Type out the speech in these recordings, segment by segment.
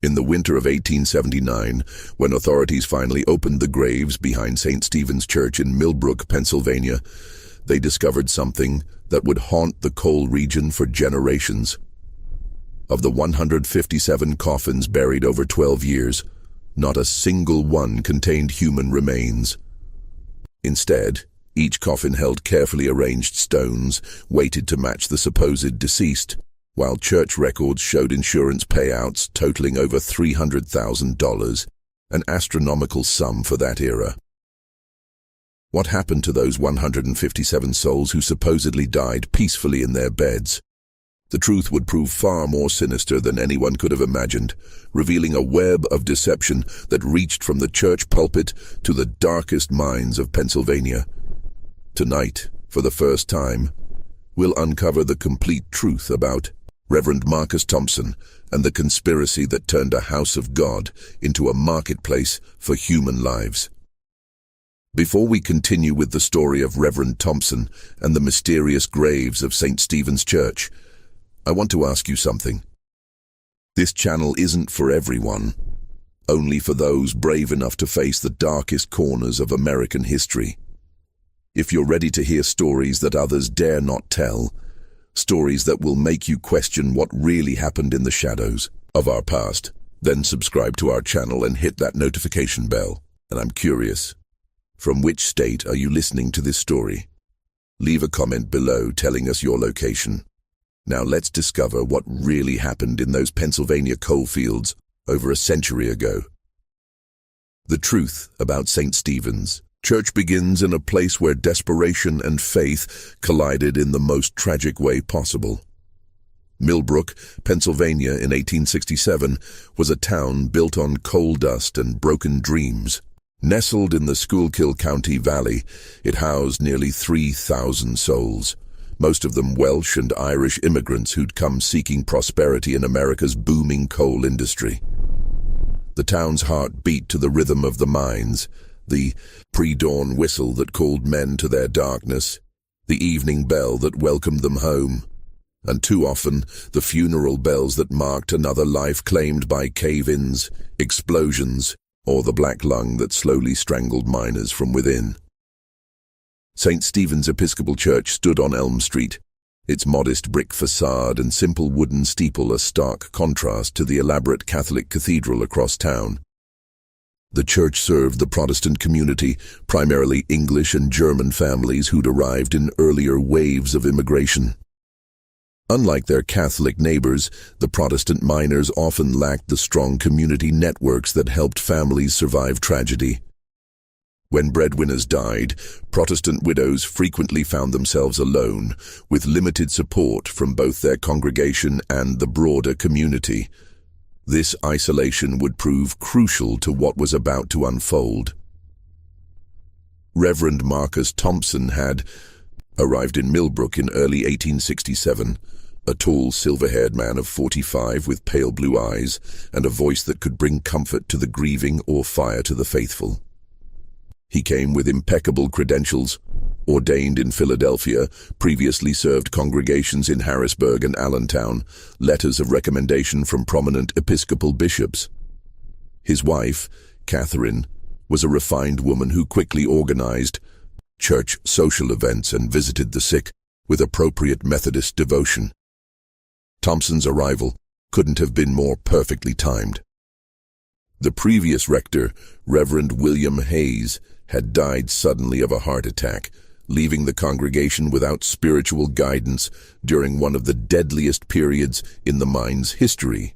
In the winter of 1879, when authorities finally opened the graves behind St. Stephen's Church in Millbrook, Pennsylvania, they discovered something that would haunt the coal region for generations. Of the 157 coffins buried over 12 years, not a single one contained human remains. Instead, each coffin held carefully arranged stones, weighted to match the supposed deceased, while church records showed insurance payouts totaling over $300,000, an astronomical sum for that era. What happened to those 157 souls who supposedly died peacefully in their beds? The truth would prove far more sinister than anyone could have imagined, revealing a web of deception that reached from the church pulpit to the darkest minds of Pennsylvania. Tonight, for the first time, we'll uncover the complete truth about Reverend Marcus Thompson and the conspiracy that turned a house of God into a marketplace for human lives. Before we continue with the story of Reverend Thompson and the mysterious graves of St. Stephen's Church, I want to ask you something. This channel isn't for everyone, only for those brave enough to face the darkest corners of American history. If you're ready to hear stories that others dare not tell, stories that will make you question what really happened in the shadows of our past, then subscribe to our channel and hit that notification bell. And I'm curious, from which state are you listening to this story? Leave a comment below telling us your location. Now let's discover what really happened in those Pennsylvania coal fields over a century ago. The truth about St. Stephen's Church begins in a place where desperation and faith collided in the most tragic way possible. Millbrook, Pennsylvania in 1867 was a town built on coal dust and broken dreams. Nestled in the Schuylkill County Valley, it housed nearly 3,000 souls, most of them Welsh and Irish immigrants who'd come seeking prosperity in America's booming coal industry. The town's heart beat to the rhythm of the mines, the pre-dawn whistle that called men to their darkness, the evening bell that welcomed them home, and too often the funeral bells that marked another life claimed by cave-ins, explosions, or the black lung that slowly strangled miners from within. St. Stephen's Episcopal Church stood on Elm Street, its modest brick facade and simple wooden steeple a stark contrast to the elaborate Catholic cathedral across town. The church served the Protestant community, primarily English and German families who'd arrived in earlier waves of immigration. Unlike their Catholic neighbors, the Protestant miners often lacked the strong community networks that helped families survive tragedy. When breadwinners died, Protestant widows frequently found themselves alone, with limited support from both their congregation and the broader community. This isolation would prove crucial to what was about to unfold. Reverend Marcus Thompson had arrived in Millbrook in early 1867, a tall, silver-haired man of 45 with pale blue eyes and a voice that could bring comfort to the grieving or fire to the faithful. He came with impeccable credentials, ordained in Philadelphia, previously served congregations in Harrisburg and Allentown, letters of recommendation from prominent Episcopal bishops. His wife, Catherine, was a refined woman who quickly organized church social events and visited the sick with appropriate Methodist devotion. Thompson's arrival couldn't have been more perfectly timed. The previous rector, Reverend William Hayes, had died suddenly of a heart attack, leaving the congregation without spiritual guidance during one of the deadliest periods in the mine's history.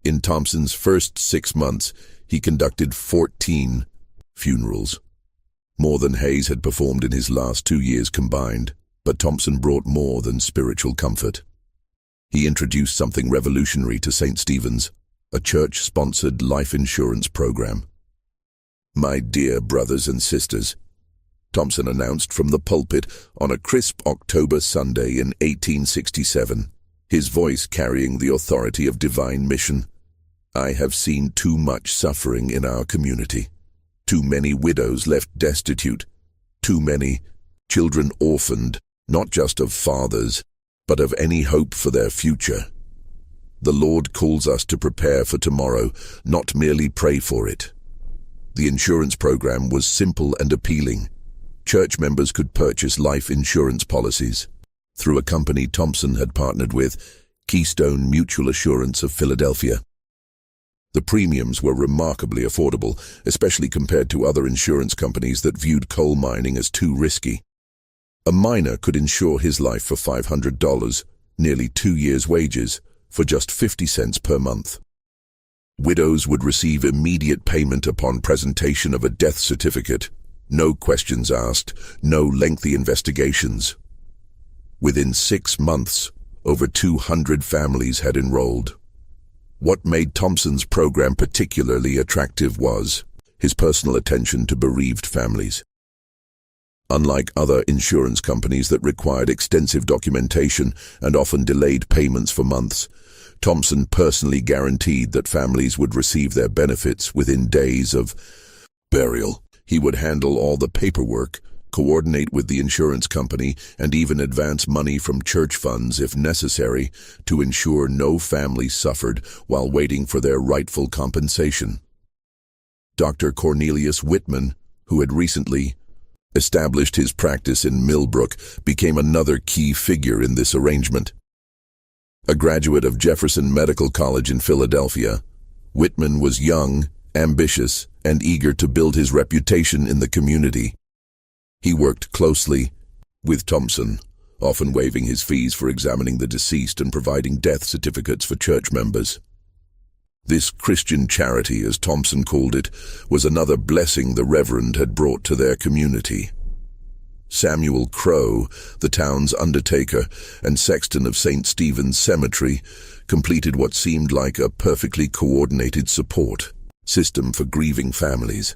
In Thompson's first 6 months, he conducted 14 funerals, more than Hayes had performed in his last 2 years combined, but Thompson brought more than spiritual comfort. He introduced something revolutionary to St. Stephen's, a church-sponsored life insurance program. "My dear brothers and sisters," Thompson announced from the pulpit on a crisp October Sunday in 1867, his voice carrying the authority of divine mission, "I have seen too much suffering in our community. Too many widows left destitute, too many children orphaned, not just of fathers, but of any hope for their future. The Lord calls us to prepare for tomorrow, not merely pray for it. The insurance program was simple and appealing. Church members could purchase life insurance policies through a company Thompson had partnered with, Keystone Mutual Assurance of Philadelphia. The premiums were remarkably affordable, especially compared to other insurance companies that viewed coal mining as too risky. A miner could insure his life for $500, nearly 2 years' wages, for just 50 cents per month. Widows would receive immediate payment upon presentation of a death certificate. No questions asked, no lengthy investigations. Within 6 months, over 200 families had enrolled. What made Thompson's program particularly attractive was his personal attention to bereaved families. Unlike other insurance companies that required extensive documentation and often delayed payments for months, Thompson personally guaranteed that families would receive their benefits within days of burial. He would handle all the paperwork, coordinate with the insurance company, and even advance money from church funds if necessary to ensure no family suffered while waiting for their rightful compensation. Dr. Cornelius Whitman, who had recently established his practice in Millbrook, became another key figure in this arrangement. A graduate of Jefferson Medical College in Philadelphia, Whitman was young, ambitious, and eager to build his reputation in the community. He worked closely with Thompson, often waiving his fees for examining the deceased and providing death certificates for church members. This Christian charity, as Thompson called it, was another blessing the reverend had brought to their community. Samuel Crow, the town's undertaker and sexton of St. Stephen's Cemetery, completed what seemed like a perfectly coordinated support system for grieving families.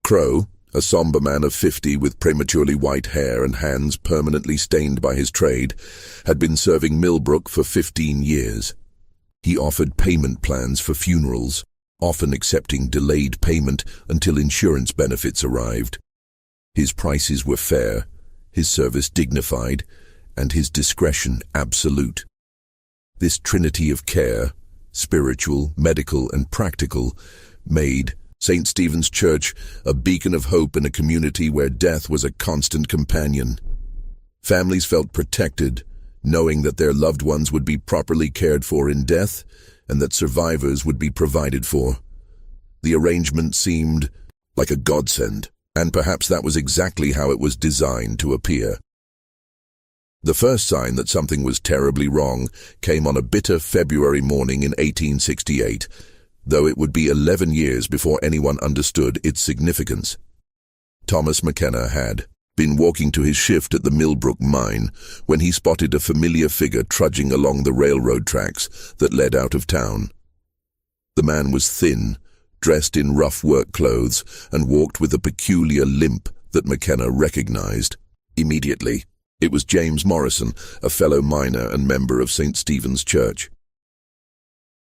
Crow, a somber man of 50 with prematurely white hair and hands permanently stained by his trade, had been serving Millbrook for 15 years. He offered payment plans for funerals, often accepting delayed payment until insurance benefits arrived. His prices were fair, his service dignified, and his discretion absolute. This trinity of care, spiritual, medical, and practical, made St. Stephen's Church a beacon of hope in a community where death was a constant companion. Families felt protected, knowing that their loved ones would be properly cared for in death and that survivors would be provided for. The arrangement seemed like a godsend, and perhaps that was exactly how it was designed to appear. The first sign that something was terribly wrong came on a bitter February morning in 1868, though it would be 11 years before anyone understood its significance. Thomas McKenna had been walking to his shift at the Millbrook mine when he spotted a familiar figure trudging along the railroad tracks that led out of town. The man was thin, dressed in rough work clothes, and walked with a peculiar limp that McKenna recognized. Immediately, it was James Morrison, a fellow miner and member of St. Stephen's Church.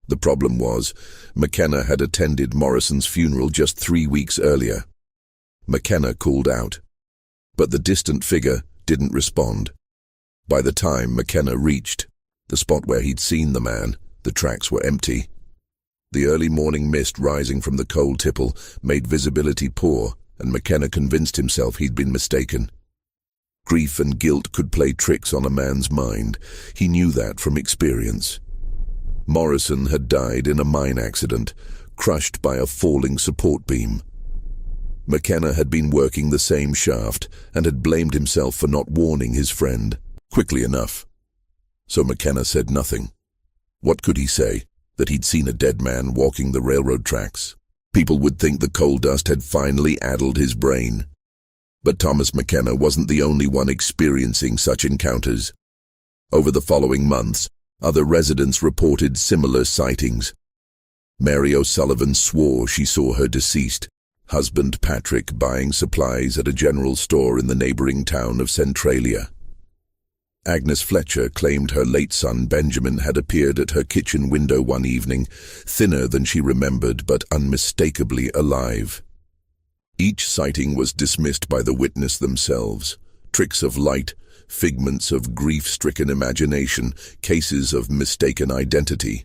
The problem was, McKenna had attended Morrison's funeral just 3 weeks earlier. McKenna called out, but the distant figure didn't respond. By the time McKenna reached the spot where he'd seen the man, the tracks were empty. The early morning mist rising from the coal tipple made visibility poor, and McKenna convinced himself he'd been mistaken. Grief and guilt could play tricks on a man's mind. He knew that from experience. Morrison had died in a mine accident, crushed by a falling support beam. McKenna had been working the same shaft and had blamed himself for not warning his friend quickly enough. So McKenna said nothing. What could he say? That he'd seen a dead man walking the railroad tracks? People would think the coal dust had finally addled his brain. But Thomas McKenna wasn't the only one experiencing such encounters. Over the following months, other residents reported similar sightings. Mary O'Sullivan swore she saw her deceased husband Patrick buying supplies at a general store in the neighboring town of Centralia. Agnes Fletcher claimed her late son Benjamin had appeared at her kitchen window one evening, thinner than she remembered but unmistakably alive. Each sighting was dismissed by the witness themselves, tricks of light, figments of grief-stricken imagination, cases of mistaken identity.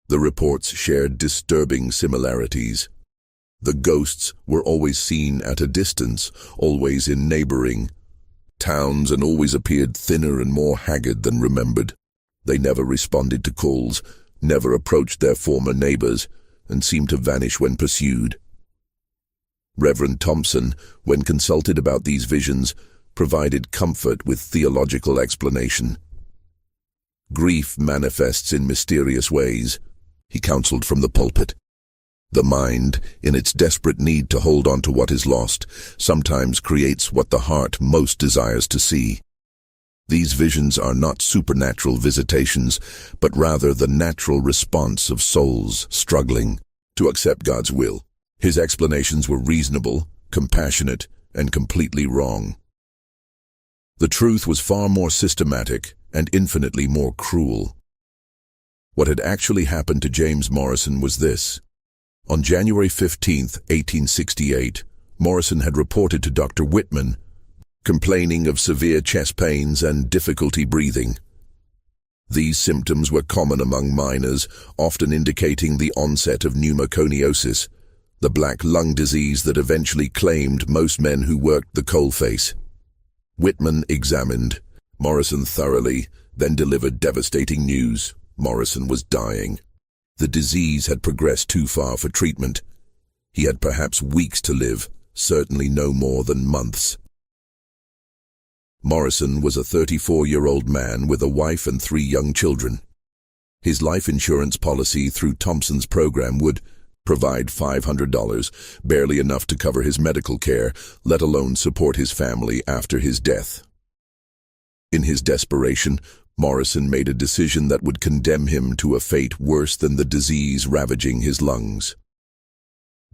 The reports shared disturbing similarities. The ghosts were always seen at a distance, always in neighboring towns, and always appeared thinner and more haggard than remembered. They never responded to calls, never approached their former neighbors, and seemed to vanish when pursued. Reverend Thompson, when consulted about these visions, provided comfort with theological explanation. Grief manifests in mysterious ways, he counseled from the pulpit. The mind, in its desperate need to hold on to what is lost, sometimes creates what the heart most desires to see. These visions are not supernatural visitations, but rather the natural response of souls struggling to accept God's will. His explanations were reasonable, compassionate, and completely wrong. The truth was far more systematic and infinitely more cruel. What had actually happened to James Morrison was this. On January 15, 1868, Morrison had reported to Dr. Whitman, complaining of severe chest pains and difficulty breathing. These symptoms were common among miners, often indicating the onset of pneumoconiosis, the black lung disease that eventually claimed most men who worked the coalface. Whitman examined Morrison thoroughly, then delivered devastating news. Morrison was dying. The disease had progressed too far for treatment. He had perhaps weeks to live, certainly no more than months. Morrison was a 34-year-old man with a wife and 3 young children. His life insurance policy through Thompson's program would provide $500, barely enough to cover his medical care, let alone support his family after his death. In his desperation, Morrison made a decision that would condemn him to a fate worse than the disease ravaging his lungs.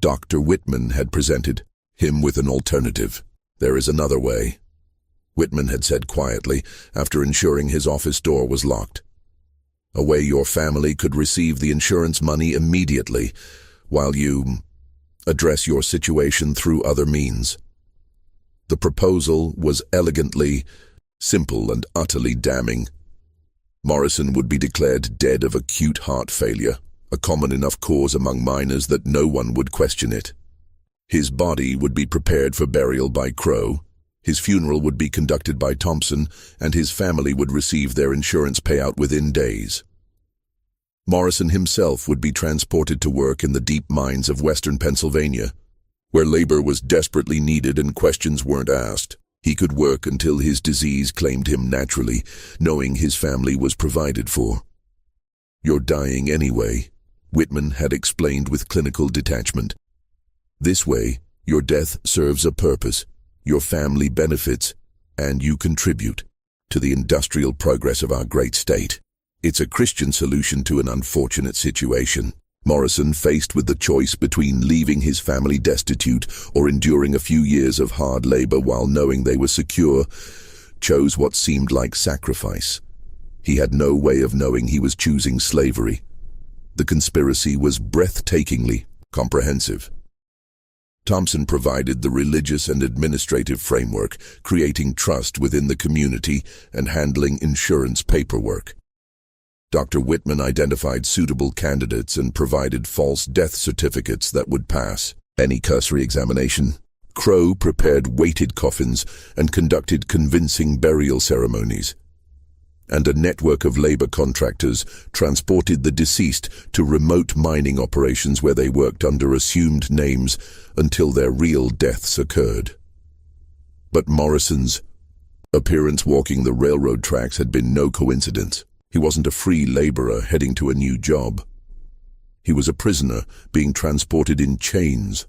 Dr. Whitman had presented him with an alternative. "There is another way," Whitman had said quietly, after ensuring his office door was locked. "A way your family could receive the insurance money immediately, while you address your situation through other means." The proposal was elegantly simple and utterly damning. Morrison would be declared dead of acute heart failure, a common enough cause among miners that no one would question it. His body would be prepared for burial by Crow, his funeral would be conducted by Thompson, and his family would receive their insurance payout within days. Morrison himself would be transported to work in the deep mines of western Pennsylvania, where labor was desperately needed and questions weren't asked. He could work until his disease claimed him naturally, knowing his family was provided for. "You're dying anyway," Whitman had explained with clinical detachment. "This way, your death serves a purpose, your family benefits, and you contribute to the industrial progress of our great state. It's a Christian solution to an unfortunate situation." Morrison, faced with the choice between leaving his family destitute or enduring a few years of hard labor while knowing they were secure, chose what seemed like sacrifice. He had no way of knowing he was choosing slavery. The conspiracy was breathtakingly comprehensive. Thompson provided the religious and administrative framework, creating trust within the community and handling insurance paperwork. Dr. Whitman identified suitable candidates and provided false death certificates that would pass any cursory examination. Crow prepared weighted coffins and conducted convincing burial ceremonies. And a network of labor contractors transported the deceased to remote mining operations where they worked under assumed names until their real deaths occurred. But Morrison's appearance walking the railroad tracks had been no coincidence. He wasn't a free laborer heading to a new job. He was a prisoner being transported in chains,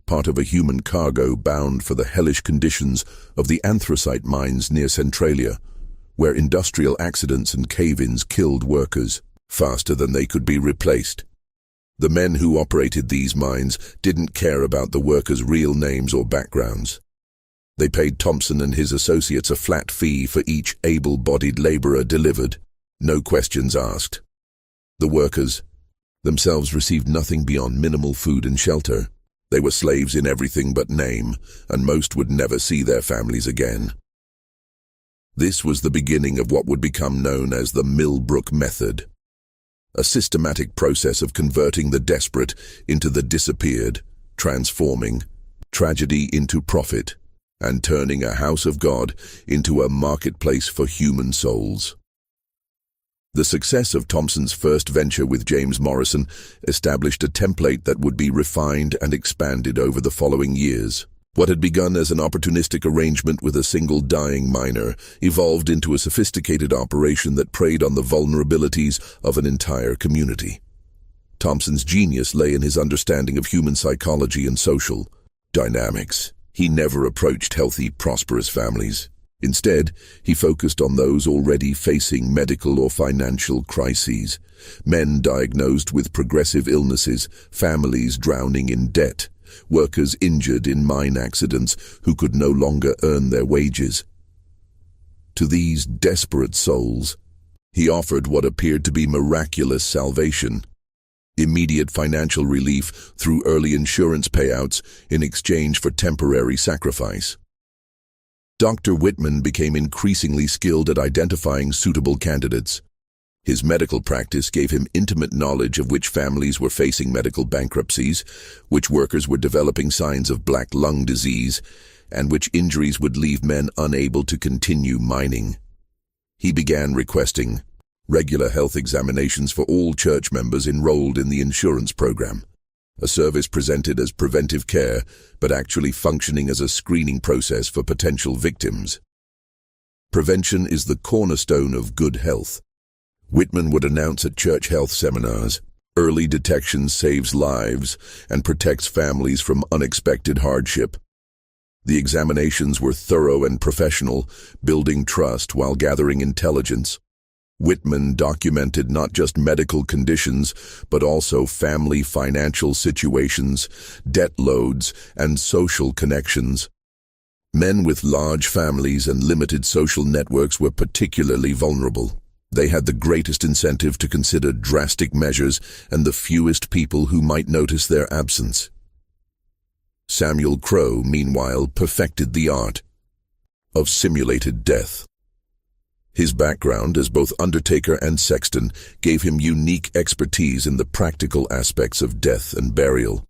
part of a human cargo bound for the hellish conditions of the anthracite mines near Centralia, where industrial accidents and cave-ins killed workers faster than they could be replaced. The men who operated these mines didn't care about the workers' real names or backgrounds. They paid Thompson and his associates a flat fee for each able-bodied laborer delivered. No questions asked. The workers themselves received nothing beyond minimal food and shelter. They were slaves in everything but name, and most would never see their families again. This was the beginning of what would become known as the Millbrook Method, a systematic process of converting the desperate into the disappeared, transforming tragedy into profit, and turning a house of God into a marketplace for human souls. The success of Thompson's first venture with James Morrison established a template that would be refined and expanded over the following years. What had begun as an opportunistic arrangement with a single dying miner evolved into a sophisticated operation that preyed on the vulnerabilities of an entire community. Thompson's genius lay in his understanding of human psychology and social dynamics. He never approached healthy, prosperous families. Instead, he focused on those already facing medical or financial crises, men diagnosed with progressive illnesses, families drowning in debt, workers injured in mine accidents who could no longer earn their wages. To these desperate souls, he offered what appeared to be miraculous salvation, immediate financial relief through early insurance payouts in exchange for temporary sacrifice. Dr. Whitman became increasingly skilled at identifying suitable candidates. His medical practice gave him intimate knowledge of which families were facing medical bankruptcies, which workers were developing signs of black lung disease, and which injuries would leave men unable to continue mining. He began requesting regular health examinations for all church members enrolled in the insurance program, a service presented as preventive care but actually functioning as a screening process for potential victims. Prevention is the cornerstone of good health. Whitman would announce at church health seminars, early detection saves lives and protects families from unexpected hardship. The examinations were thorough and professional, building trust while gathering intelligence. Whitman documented not just medical conditions, but also family financial situations, debt loads, and social connections. Men with large families and limited social networks were particularly vulnerable. They had the greatest incentive to consider drastic measures and the fewest people who might notice their absence. Samuel Crowe, meanwhile, perfected the art of simulated death. His background as both undertaker and sexton gave him unique expertise in the practical aspects of death and burial.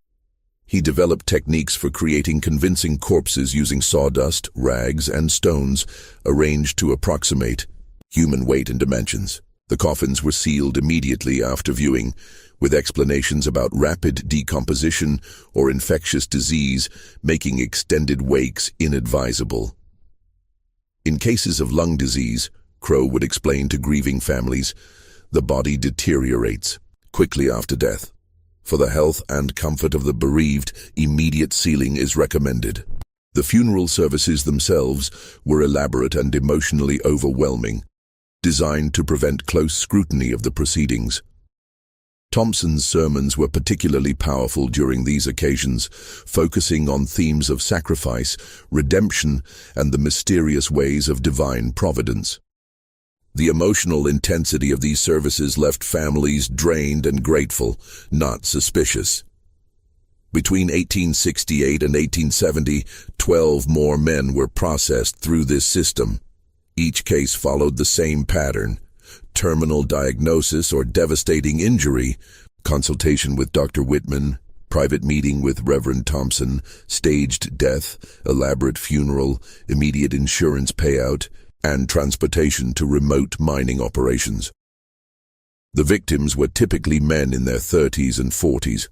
He developed techniques for creating convincing corpses using sawdust, rags, and stones arranged to approximate human weight and dimensions. The coffins were sealed immediately after viewing, with explanations about rapid decomposition or infectious disease, making extended wakes inadvisable. In cases of lung disease, Crowe would explain to grieving families, the body deteriorates quickly after death. For the health and comfort of the bereaved, immediate sealing is recommended. The funeral services themselves were elaborate and emotionally overwhelming, designed to prevent close scrutiny of the proceedings. Thompson's sermons were particularly powerful during these occasions, focusing on themes of sacrifice, redemption, and the mysterious ways of divine providence. The emotional intensity of these services left families drained and grateful, not suspicious. Between 1868 and 1870, 12 more men were processed through this system. Each case followed the same pattern: terminal diagnosis or devastating injury, consultation with Dr. Whitman, private meeting with Reverend Thompson, staged death, elaborate funeral, immediate insurance payout, and transportation to remote mining operations. The victims were typically men in their 30s and 40s,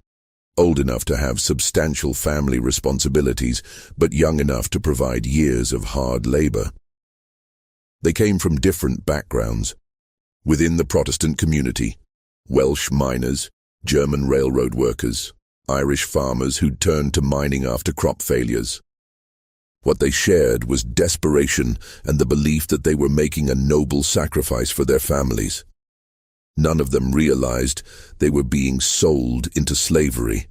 old enough to have substantial family responsibilities, but young enough to provide years of hard labor. They came from different backgrounds. Within the Protestant community, Welsh miners, German railroad workers, Irish farmers who'd turned to mining after crop failures. What they shared was desperation and the belief that they were making a noble sacrifice for their families. None of them realized they were being sold into slavery.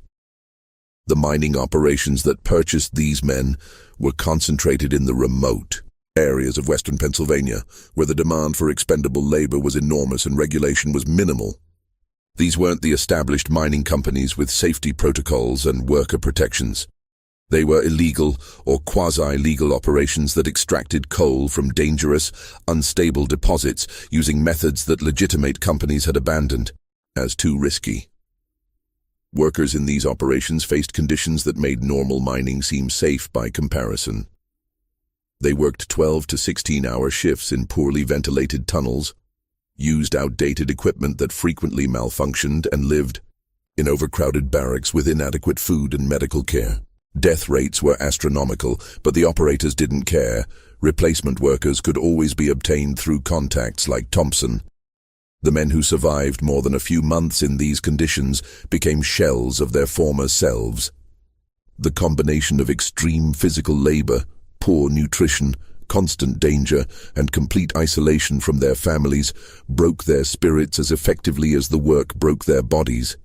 The mining operations that purchased these men were concentrated in the remote areas of western Pennsylvania, where the demand for expendable labor was enormous and regulation was minimal. These weren't the established mining companies with safety protocols and worker protections. They were illegal or quasi-legal operations that extracted coal from dangerous, unstable deposits using methods that legitimate companies had abandoned as too risky. Workers in these operations faced conditions that made normal mining seem safe by comparison. They worked 12 to 16-hour shifts in poorly ventilated tunnels, used outdated equipment that frequently malfunctioned, and lived in overcrowded barracks with inadequate food and medical care. Death rates were astronomical, but the operators didn't care. Replacement workers could always be obtained through contacts like Thompson. The men who survived more than a few months in these conditions became shells of their former selves. The combination of extreme physical labor, poor nutrition, constant danger, and complete isolation from their families broke their spirits as effectively as the work broke their bodies.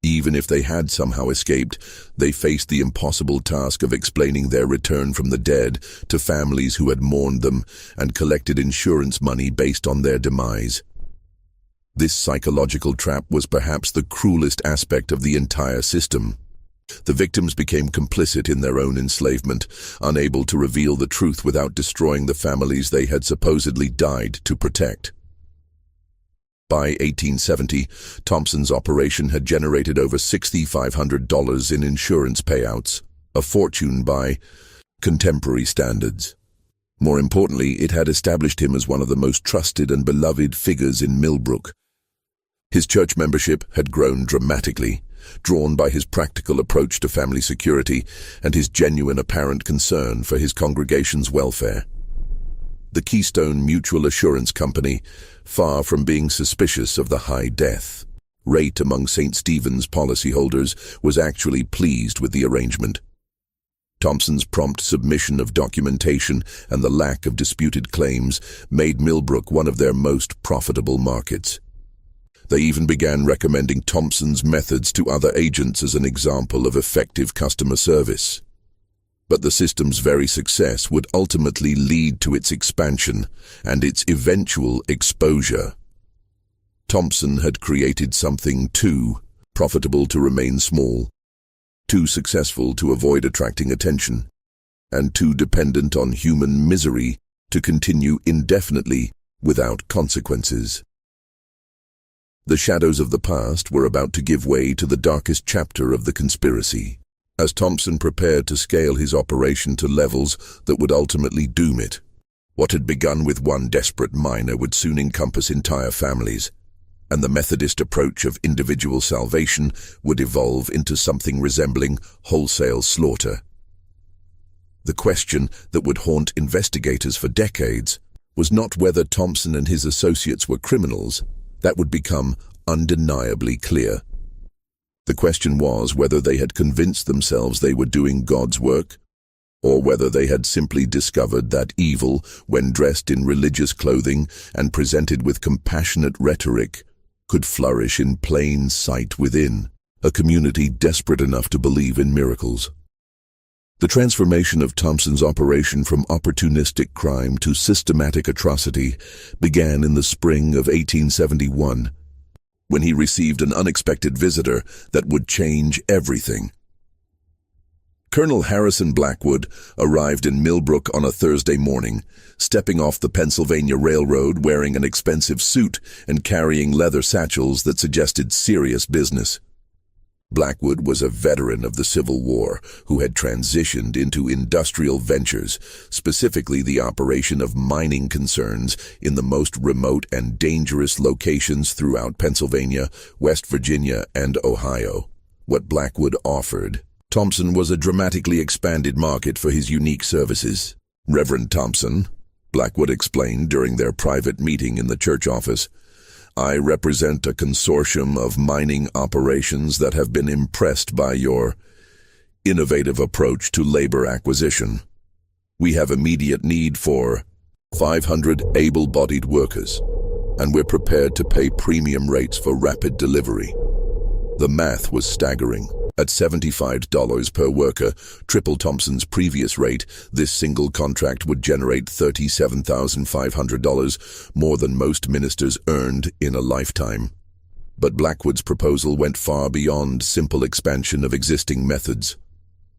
Even if they had somehow escaped, they faced the impossible task of explaining their return from the dead to families who had mourned them and collected insurance money based on their demise. This psychological trap was perhaps the cruelest aspect of the entire system. The victims became complicit in their own enslavement, unable to reveal the truth without destroying the families they had supposedly died to protect. By 1870, Thompson's operation had generated over $6,500 in insurance payouts, a fortune by contemporary standards. More importantly, it had established him as one of the most trusted and beloved figures in Millbrook. His church membership had grown dramatically, drawn by his practical approach to family security and his genuine apparent concern for his congregation's welfare. The Keystone Mutual Assurance Company, far from being suspicious of the high death rate among St. Stephen's policyholders, was actually pleased with the arrangement. Thompson's prompt submission of documentation and the lack of disputed claims made Millbrook one of their most profitable markets. They even began recommending Thompson's methods to other agents as an example of effective customer service. But the system's very success would ultimately lead to its expansion and its eventual exposure. Thompson had created something too profitable to remain small, too successful to avoid attracting attention, and too dependent on human misery to continue indefinitely without consequences. The shadows of the past were about to give way to the darkest chapter of the conspiracy, as Thompson prepared to scale his operation to levels that would ultimately doom it. What had begun with one desperate miner would soon encompass entire families, and the Methodist approach of individual salvation would evolve into something resembling wholesale slaughter. The question that would haunt investigators for decades was not whether Thompson and his associates were criminals. That would become undeniably clear. The question was whether they had convinced themselves they were doing God's work, or whether they had simply discovered that evil, when dressed in religious clothing and presented with compassionate rhetoric, could flourish in plain sight within a community desperate enough to believe in miracles. The transformation of Thompson's operation from opportunistic crime to systematic atrocity began in the spring of 1871, when he received an unexpected visitor that would change everything. Colonel Harrison Blackwood arrived in Millbrook on a Thursday morning, stepping off the Pennsylvania Railroad wearing an expensive suit and carrying leather satchels that suggested serious business. Blackwood was a veteran of the Civil War who had transitioned into industrial ventures, specifically the operation of mining concerns in the most remote and dangerous locations throughout Pennsylvania, West Virginia, and Ohio. What Blackwood offered Thompson was a dramatically expanded market for his unique services. Reverend Thompson, Blackwood explained during their private meeting in the church office, I represent a consortium of mining operations that have been impressed by your innovative approach to labor acquisition. We have immediate need for 500 able-bodied workers, and we're prepared to pay premium rates for rapid delivery. The math was staggering. At $75 per worker, triple Thompson's previous rate, this single contract would generate $37,500, more than most ministers earned in a lifetime. But Blackwood's proposal went far beyond simple expansion of existing methods.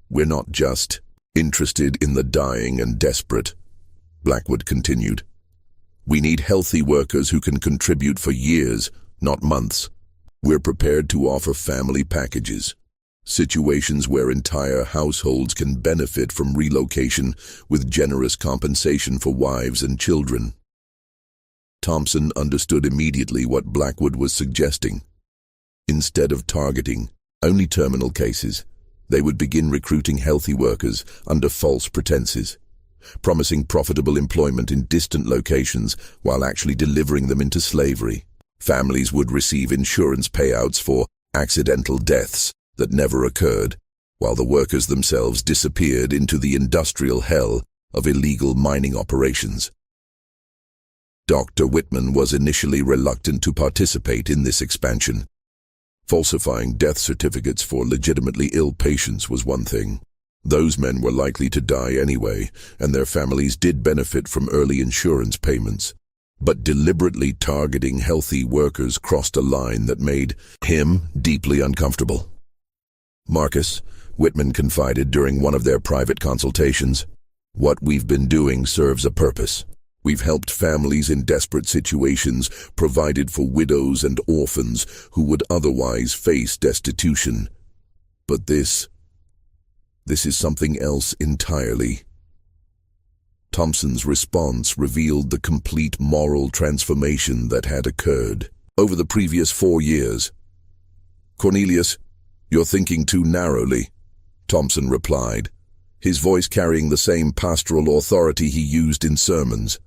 We're not just interested in the dying and desperate, Blackwood continued. We need healthy workers who can contribute for years, not months. We're prepared to offer family packages, situations where entire households can benefit from relocation with generous compensation for wives and children. Thompson understood immediately what Blackwood was suggesting. Instead of targeting only terminal cases, they would begin recruiting healthy workers under false pretenses, promising profitable employment in distant locations while actually delivering them into slavery. Families would receive insurance payouts for accidental deaths that never occurred, while the workers themselves disappeared into the industrial hell of illegal mining operations. Dr. Whitman was initially reluctant to participate in this expansion. Falsifying death certificates for legitimately ill patients was one thing. Those men were likely to die anyway, and their families did benefit from early insurance payments. But deliberately targeting healthy workers crossed a line that made him deeply uncomfortable. Marcus, Whitman confided during one of their private consultations, what we've been doing serves a purpose. We've helped families in desperate situations, provided for widows and orphans who would otherwise face destitution. But this is something else entirely. Thompson's response revealed the complete moral transformation that had occurred over the previous 4 years. Cornelius, you're thinking too narrowly, Thompson replied, his voice carrying the same pastoral authority he used in sermons.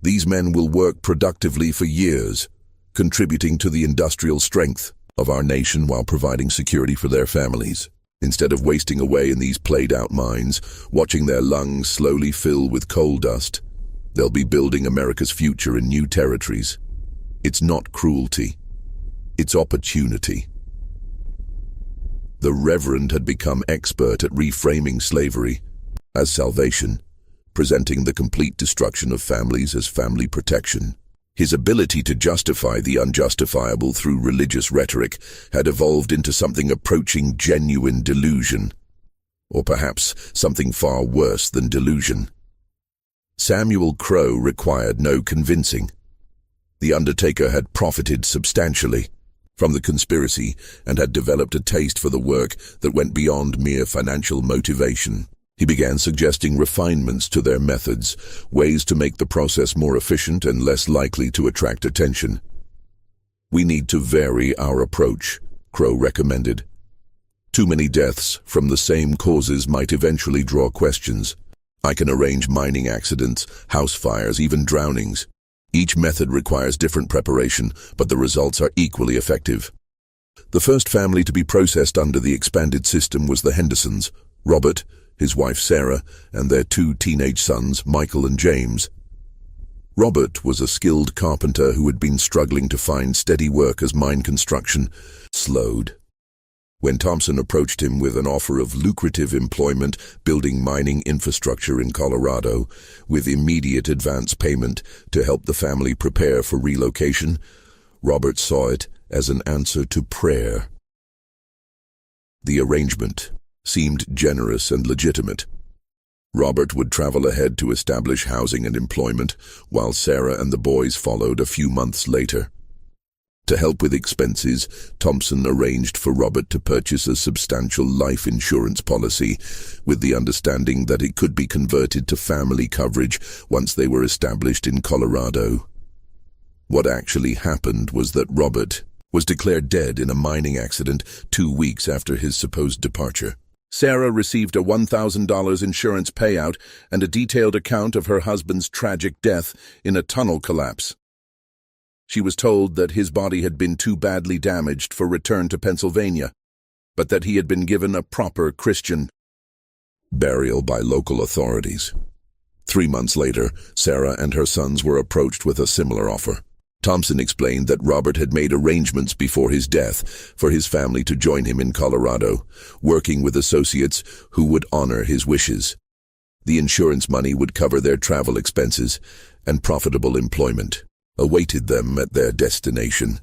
These men will work productively for years, contributing to the industrial strength of our nation while providing security for their families. Instead of wasting away in these played-out mines, watching their lungs slowly fill with coal dust, they'll be building America's future in new territories. It's not cruelty. It's opportunity. The reverend had become expert at reframing slavery as salvation, presenting the complete destruction of families as family protection. His ability to justify the unjustifiable through religious rhetoric had evolved into something approaching genuine delusion, or perhaps something far worse than delusion. Samuel Crow required no convincing. The undertaker had profited substantially from the conspiracy and had developed a taste for the work that went beyond mere financial motivation. He began suggesting refinements to their methods, ways to make the process more efficient and less likely to attract attention. We need to vary our approach, Crow recommended. Too many deaths from the same causes might eventually draw questions. I can arrange mining accidents, house fires, even drownings. Each method requires different preparation, but the results are equally effective. The first family to be processed under the expanded system was the Hendersons, Robert, his wife Sarah, and their 2 teenage sons, Michael and James. Robert was a skilled carpenter who had been struggling to find steady work as mine construction slowed. When Thompson approached him with an offer of lucrative employment building mining infrastructure in Colorado, with immediate advance payment to help the family prepare for relocation, Robert saw it as an answer to prayer. The arrangement seemed generous and legitimate. Robert would travel ahead to establish housing and employment, while Sarah and the boys followed a few months later. To help with expenses, Thompson arranged for Robert to purchase a substantial life insurance policy, with the understanding that it could be converted to family coverage once they were established in Colorado. What actually happened was that Robert was declared dead in a mining accident 2 weeks after his supposed departure. Sarah received a $1,000 insurance payout and a detailed account of her husband's tragic death in a tunnel collapse. She was told that his body had been too badly damaged for return to Pennsylvania, but that he had been given a proper Christian burial by local authorities. 3 months later, Sarah and her sons were approached with a similar offer. Thompson explained that Robert had made arrangements before his death for his family to join him in Colorado, working with associates who would honor his wishes. The insurance money would cover their travel expenses, and profitable employment awaited them at their destination.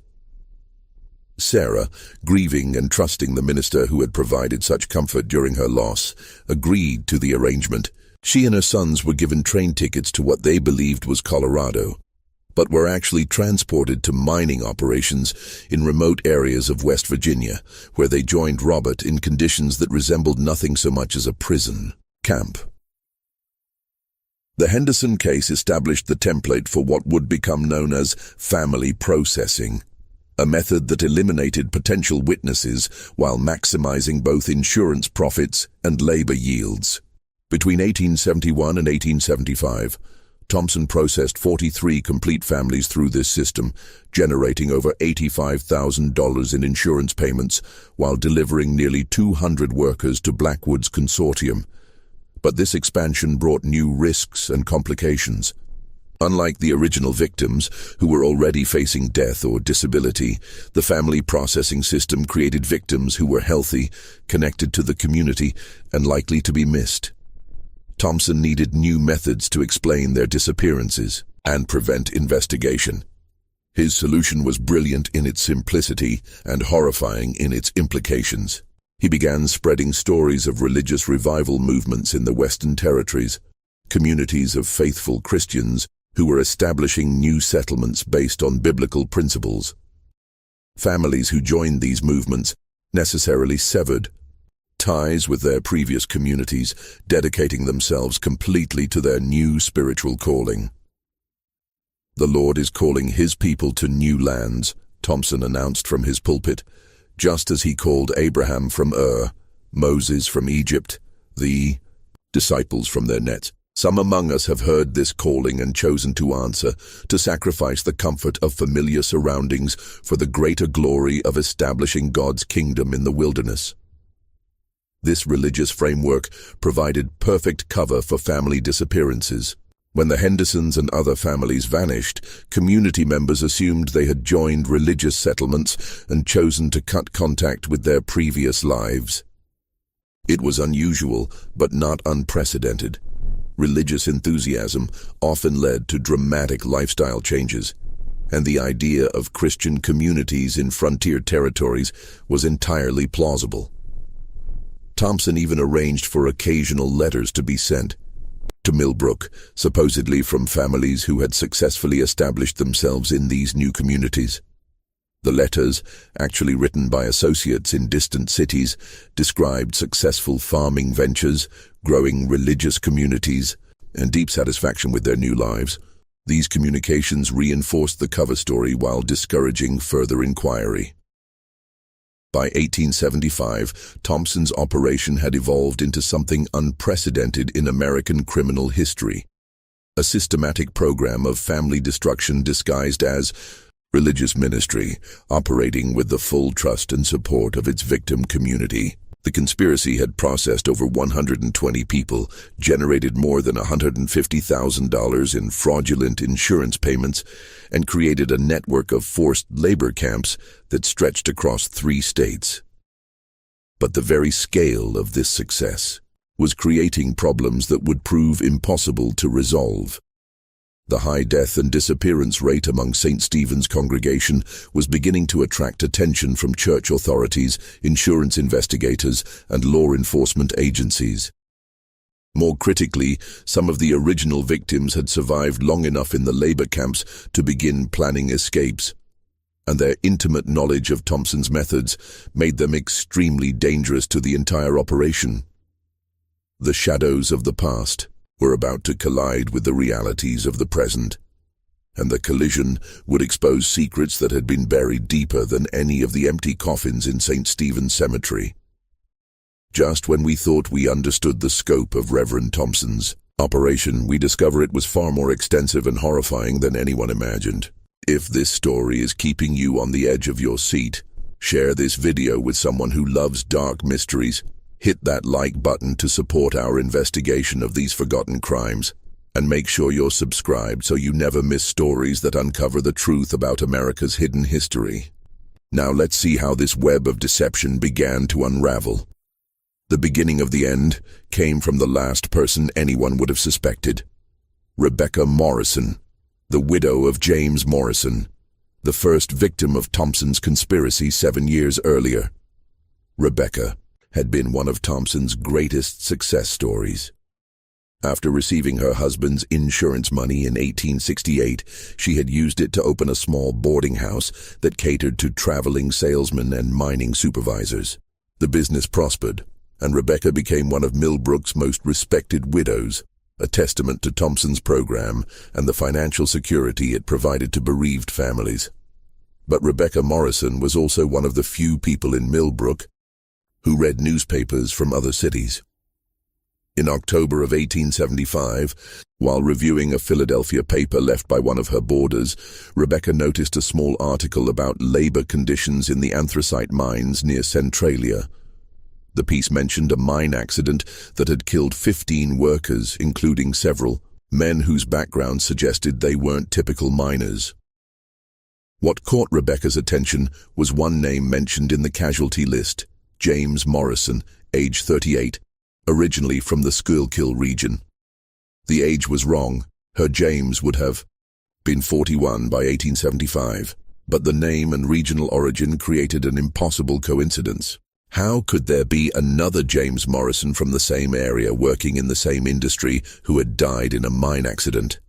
Sarah, grieving and trusting the minister who had provided such comfort during her loss, agreed to the arrangement. She and her sons were given train tickets to what they believed was Colorado, but were actually transported to mining operations in remote areas of West Virginia, where they joined Robert in conditions that resembled nothing so much as a prison camp. The Henderson case established the template for what would become known as family processing, a method that eliminated potential witnesses while maximizing both insurance profits and labor yields. Between 1871 and 1875, Thompson processed 43 complete families through this system, generating over $85,000 in insurance payments while delivering nearly 200 workers to Blackwood's consortium. But this expansion brought new risks and complications. Unlike the original victims, who were already facing death or disability, the family processing system created victims who were healthy, connected to the community, and likely to be missed. Thompson needed new methods to explain their disappearances and prevent investigation. His solution was brilliant in its simplicity and horrifying in its implications. He began spreading stories of religious revival movements in the Western Territories, communities of faithful Christians who were establishing new settlements based on biblical principles. Families who joined these movements necessarily severed ties with their previous communities, dedicating themselves completely to their new spiritual calling. "The Lord is calling His people to new lands," Thompson announced from his pulpit, just as He called Abraham from Ur, Moses from Egypt, the disciples from their nets. "Some among us have heard this calling and chosen to answer, to sacrifice the comfort of familiar surroundings for the greater glory of establishing God's kingdom in the wilderness." This religious framework provided perfect cover for family disappearances. When the Hendersons and other families vanished, community members assumed they had joined religious settlements and chosen to cut contact with their previous lives. It was unusual, but not unprecedented. Religious enthusiasm often led to dramatic lifestyle changes, and the idea of Christian communities in frontier territories was entirely plausible. Thompson even arranged for occasional letters to be sent to Millbrook, supposedly from families who had successfully established themselves in these new communities. The letters, actually written by associates in distant cities, described successful farming ventures, growing religious communities, and deep satisfaction with their new lives. These communications reinforced the cover story while discouraging further inquiry. By 1875, Thompson's operation had evolved into something unprecedented in American criminal history. A systematic program of family destruction disguised as religious ministry, operating with the full trust and support of its victim community. The conspiracy had processed over 120 people, generated more than $150,000 in fraudulent insurance payments, and created a network of forced labor camps that stretched across 3 states. But the very scale of this success was creating problems that would prove impossible to resolve. The high death and disappearance rate among St. Stephen's congregation was beginning to attract attention from church authorities, insurance investigators, and law enforcement agencies. More critically, some of the original victims had survived long enough in the labor camps to begin planning escapes, and their intimate knowledge of Thompson's methods made them extremely dangerous to the entire operation. The shadows of the past were about to collide with the realities of the present, and the collision would expose secrets that had been buried deeper than any of the empty coffins in St. Stephen's Cemetery. Just when we thought we understood the scope of Reverend Thompson's operation, we discover it was far more extensive and horrifying than anyone imagined. If this story is keeping you on the edge of your seat, share this video with someone who loves dark mysteries. Hit that like button to support our investigation of these forgotten crimes, and make sure you're subscribed so you never miss stories that uncover the truth about America's hidden history. Now let's see how this web of deception began to unravel. The beginning of the end came from the last person anyone would have suspected: Rebecca Morrison, the widow of James Morrison. the first victim of Thompson's conspiracy 7 years earlier. Rebecca had been one of Thompson's greatest success stories. After receiving her husband's insurance money in 1868, she had used it to open a small boarding house that catered to traveling salesmen and mining supervisors. The business prospered, and Rebecca became one of Millbrook's most respected widows, a testament to Thompson's program and the financial security it provided to bereaved families. But Rebecca Morrison was also one of the few people in Millbrook who read newspapers from other cities. In October of 1875, while reviewing a Philadelphia paper left by one of her boarders, Rebecca noticed a small article about labor conditions in the anthracite mines near Centralia. The piece mentioned a mine accident that had killed 15 workers, including several men whose backgrounds suggested they weren't typical miners. What caught Rebecca's attention was one name mentioned in the casualty list: James Morrison, age 38, originally from the Schuylkill region. The age was wrong. Her James would have been 41 by 1875, but the name and regional origin created an impossible coincidence. How could there be another James Morrison from the same area working in the same industry who had died in a mine accident?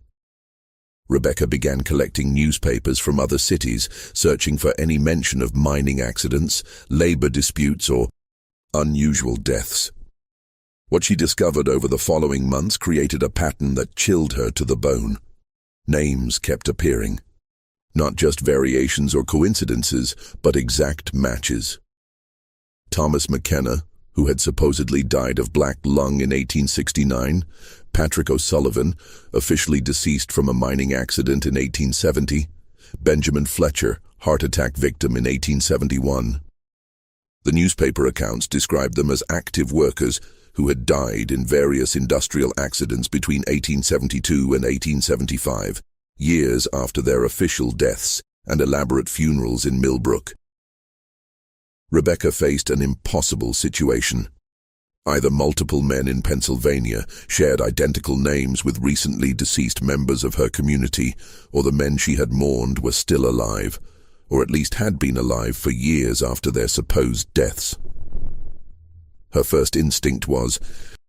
Rebecca began collecting newspapers from other cities, searching for any mention of mining accidents, labor disputes, or unusual deaths. What she discovered over the following months created a pattern that chilled her to the bone. Names kept appearing. Not just variations or coincidences, but exact matches. Thomas McKenna, who had supposedly died of black lung in 1869, Patrick O'Sullivan, officially deceased from a mining accident in 1870, Benjamin Fletcher, heart attack victim in 1871. The newspaper accounts described them as active workers who had died in various industrial accidents between 1872 and 1875, years after their official deaths and elaborate funerals in Millbrook. Rebecca faced an impossible situation. Either multiple men in Pennsylvania shared identical names with recently deceased members of her community, or the men she had mourned were still alive, or at least had been alive for years after their supposed deaths. Her first instinct was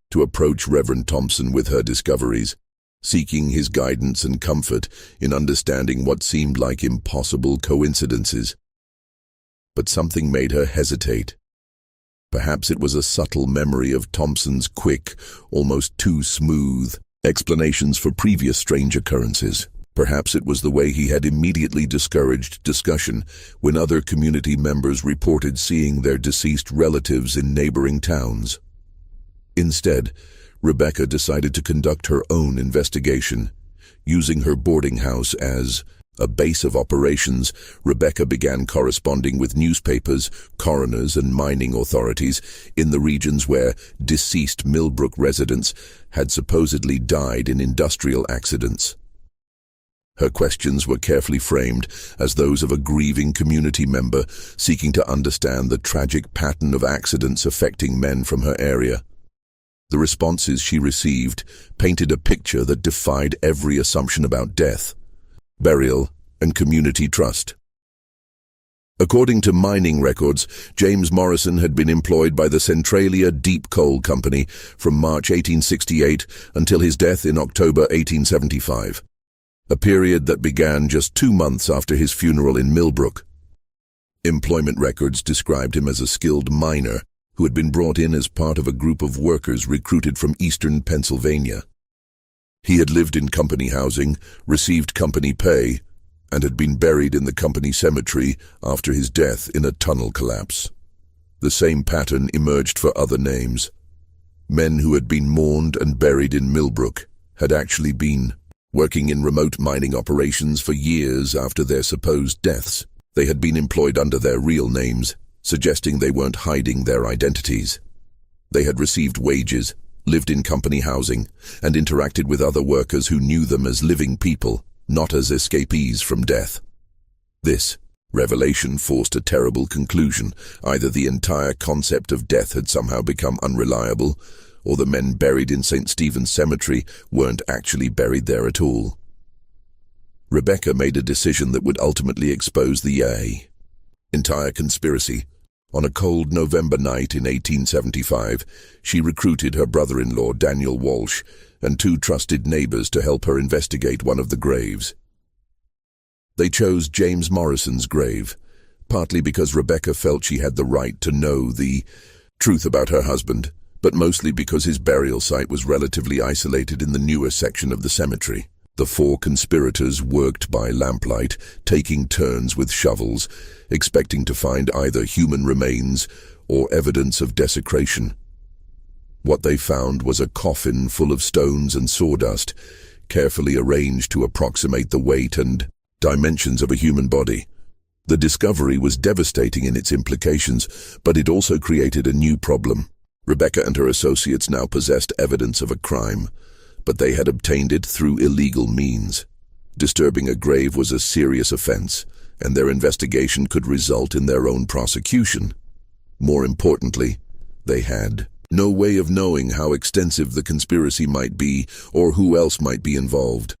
to approach Reverend Thompson with her discoveries, seeking his guidance and comfort in understanding what seemed like impossible coincidences. But something made her hesitate. Perhaps it was a subtle memory of Thompson's quick, almost too smooth explanations for previous strange occurrences. Perhaps it was the way he had immediately discouraged discussion when other community members reported seeing their deceased relatives in neighboring towns. Instead, Rebecca decided to conduct her own investigation. Using her boarding house as a base of operations, Rebecca began corresponding with newspapers, coroners, and mining authorities in the regions where deceased Millbrook residents had supposedly died in industrial accidents. Her questions were carefully framed as those of a grieving community member seeking to understand the tragic pattern of accidents affecting men from her area. The responses she received painted a picture that defied every assumption about death, burial, and community trust. According to mining records, James Morrison had been employed by the Centralia Deep Coal Company from March 1868 until his death in October 1875. A period that began just 2 months after his funeral in Millbrook. Employment records described him as a skilled miner who had been brought in as part of a group of workers recruited from eastern Pennsylvania. He had lived in company housing, received company pay, and had been buried in the company cemetery after his death in a tunnel collapse. The same pattern emerged for other names. Men who had been mourned and buried in Millbrook had actually been working in remote mining operations for years after their supposed deaths. They had been employed under their real names, suggesting they weren't hiding their identities. They had received wages, lived in company housing, and interacted with other workers who knew them as living people, not as escapees from death. This revelation forced a terrible conclusion. Either the entire concept of death had somehow become unreliable, or the men buried in St. Stephen's Cemetery weren't actually buried there at all. Rebecca made a decision that would ultimately expose the entire conspiracy. On a cold November night in 1875, she recruited her brother-in-law, Daniel Walsh, and two trusted neighbors to help her investigate one of the graves. They chose James Morrison's grave, partly because Rebecca felt she had the right to know the truth about her husband, but mostly because his burial site was relatively isolated in the newer section of the cemetery. The four conspirators worked by lamplight, taking turns with shovels, expecting to find either human remains or evidence of desecration. What they found was a coffin full of stones and sawdust, carefully arranged to approximate the weight and dimensions of a human body. The discovery was devastating in its implications, but it also created a new problem. Rebecca and her associates now possessed evidence of a crime, but they had obtained it through illegal means. Disturbing a grave was a serious offense, and their investigation could result in their own prosecution. More importantly, they had no way of knowing how extensive the conspiracy might be or who else might be involved.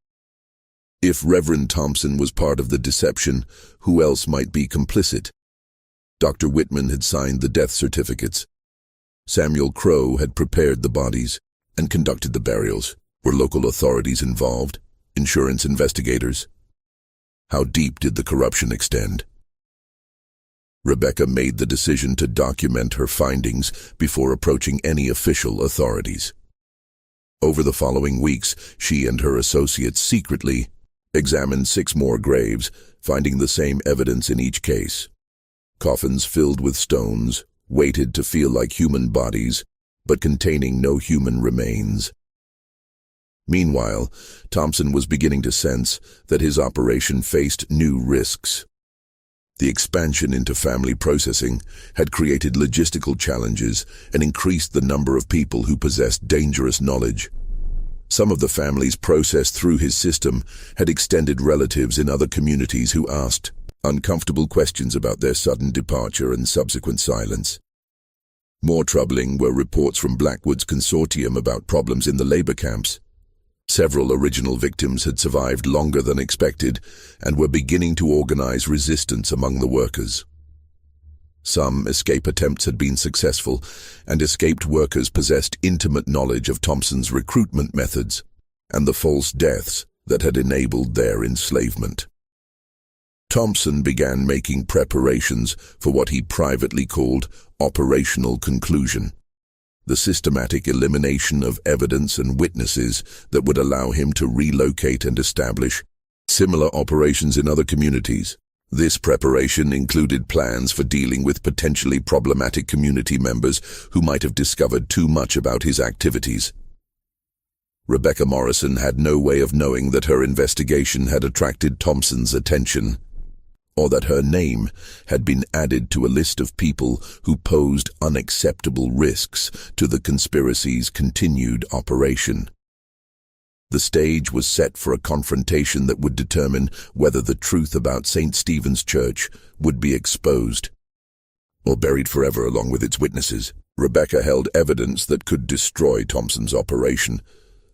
If Reverend Thompson was part of the deception, who else might be complicit? Dr. Whitman had signed the death certificates. Samuel Crowe had prepared the bodies and conducted the burials. Were local authorities involved? Insurance investigators? How deep did the corruption extend? Rebecca made the decision to document her findings before approaching any official authorities. Over the following weeks, she and her associates secretly examined 6 more graves, finding the same evidence in each case. Coffins filled with stones, weighted to feel like human bodies, but containing no human remains. Meanwhile, Thompson was beginning to sense that his operation faced new risks. The expansion into family processing had created logistical challenges and increased the number of people who possessed dangerous knowledge. Some of the families processed through his system had extended relatives in other communities who asked uncomfortable questions about their sudden departure and subsequent silence. More troubling were reports from Blackwood's consortium about problems in the labor camps. Several original victims had survived longer than expected and were beginning to organize resistance among the workers. Some escape attempts had been successful, and escaped workers possessed intimate knowledge of Thompson's recruitment methods and the false deaths that had enabled their enslavement. Thompson began making preparations for what he privately called operational conclusion, the systematic elimination of evidence and witnesses that would allow him to relocate and establish similar operations in other communities. This preparation included plans for dealing with potentially problematic community members who might have discovered too much about his activities. Rebecca Morrison had no way of knowing that her investigation had attracted Thompson's attention, or that her name had been added to a list of people who posed unacceptable risks to the conspiracy's continued operation. The stage was set for a confrontation that would determine whether the truth about St. Stephen's Church would be exposed or buried forever along with its witnesses. Rebecca held evidence that could destroy Thompson's operation,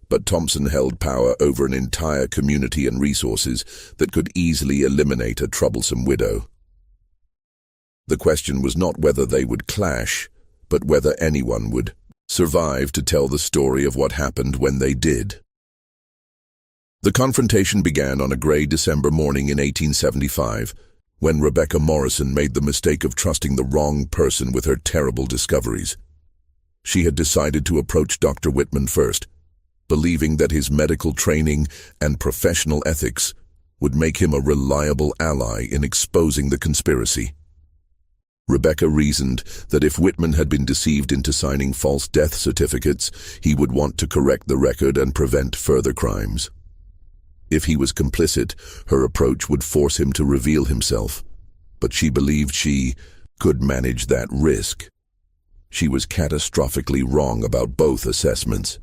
but Thompson held power over an entire community and resources that could easily eliminate a troublesome widow. The question was not whether they would clash, but whether anyone would survive to tell the story of what happened when they did. The confrontation began on a grey December morning in 1875, when Rebecca Morrison made the mistake of trusting the wrong person with her terrible discoveries. She had decided to approach Dr. Whitman first, believing that his medical training and professional ethics would make him a reliable ally in exposing the conspiracy. Rebecca reasoned that if Whitman had been deceived into signing false death certificates, he would want to correct the record and prevent further crimes. If he was complicit, her approach would force him to reveal himself, but she believed she could manage that risk. She was catastrophically wrong about both assessments.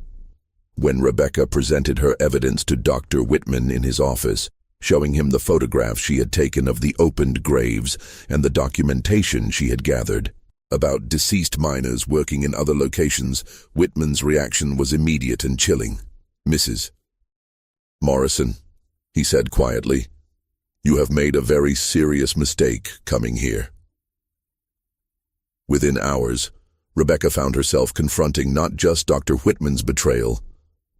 When Rebecca presented her evidence to Dr. Whitman in his office, showing him the photographs she had taken of the opened graves and the documentation she had gathered about deceased miners working in other locations, Whitman's reaction was immediate and chilling. "Mrs. Morrison, he said quietly. "You have made a very serious mistake coming here." Within hours, Rebecca found herself confronting not just Dr. Whitman's betrayal,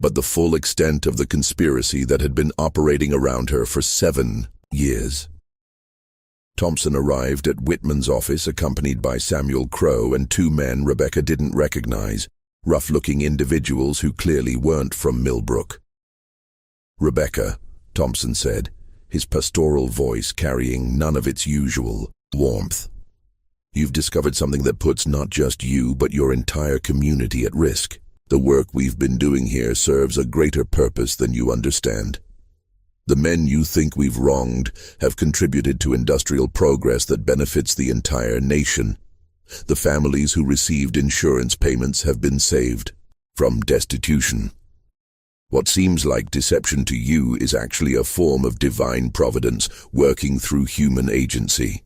but the full extent of the conspiracy that had been operating around her for 7 years. Thompson arrived at Whitman's office accompanied by Samuel Crowe and 2 men Rebecca didn't recognize, rough-looking individuals who clearly weren't from Millbrook. "Rebecca," Thompson said, his pastoral voice carrying none of its usual warmth. "You've discovered something that puts not just you but your entire community at risk. The work we've been doing here serves a greater purpose than you understand. The men you think we've wronged have contributed to industrial progress that benefits the entire nation. The families who received insurance payments have been saved from destitution. What seems like deception to you is actually a form of divine providence working through human agency."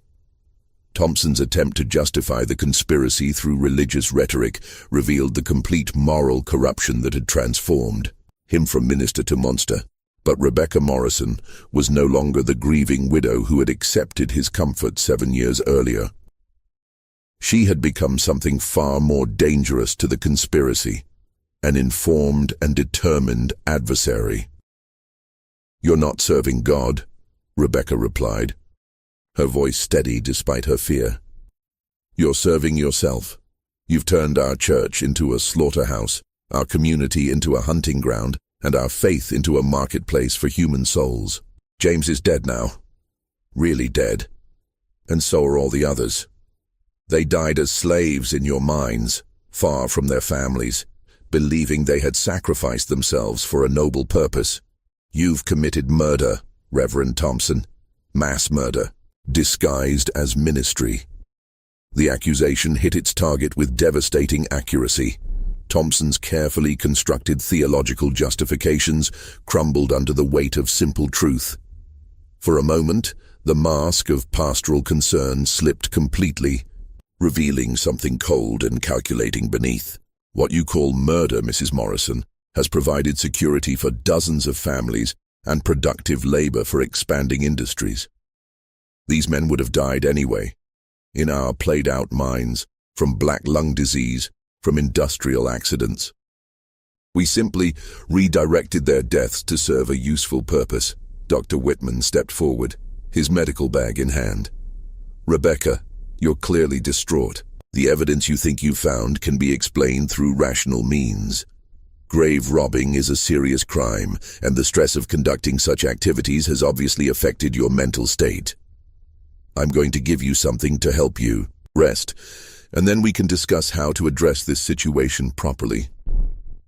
Thompson's attempt to justify the conspiracy through religious rhetoric revealed the complete moral corruption that had transformed him from minister to monster. But Rebecca Morrison was no longer the grieving widow who had accepted his comfort 7 years earlier. She had become something far more dangerous to the conspiracy, an informed and determined adversary. "You're not serving God," Rebecca replied, her voice steady despite her fear. "You're serving yourself. You've turned our church into a slaughterhouse, our community into a hunting ground, and our faith into a marketplace for human souls. James is dead now. Really dead. And so are all the others. They died as slaves in your minds, far from their families, believing they had sacrificed themselves for a noble purpose. You've committed murder, Reverend Thompson. Mass murder, disguised as ministry." The accusation hit its target with devastating accuracy. Thompson's carefully constructed theological justifications crumbled under the weight of simple truth. For a moment, the mask of pastoral concern slipped completely, revealing something cold and calculating beneath. "What you call murder, Mrs. Morrison, has provided security for dozens of families and productive labor for expanding industries. These men would have died anyway, in our played-out minds, from black lung disease, from industrial accidents. We simply redirected their deaths to serve a useful purpose." Dr. Whitman stepped forward, his medical bag in hand. "Rebecca, you're clearly distraught. The evidence you think you found can be explained through rational means. Grave robbing is a serious crime, and the stress of conducting such activities has obviously affected your mental state. I'm going to give you something to help you rest, and then we can discuss how to address this situation properly."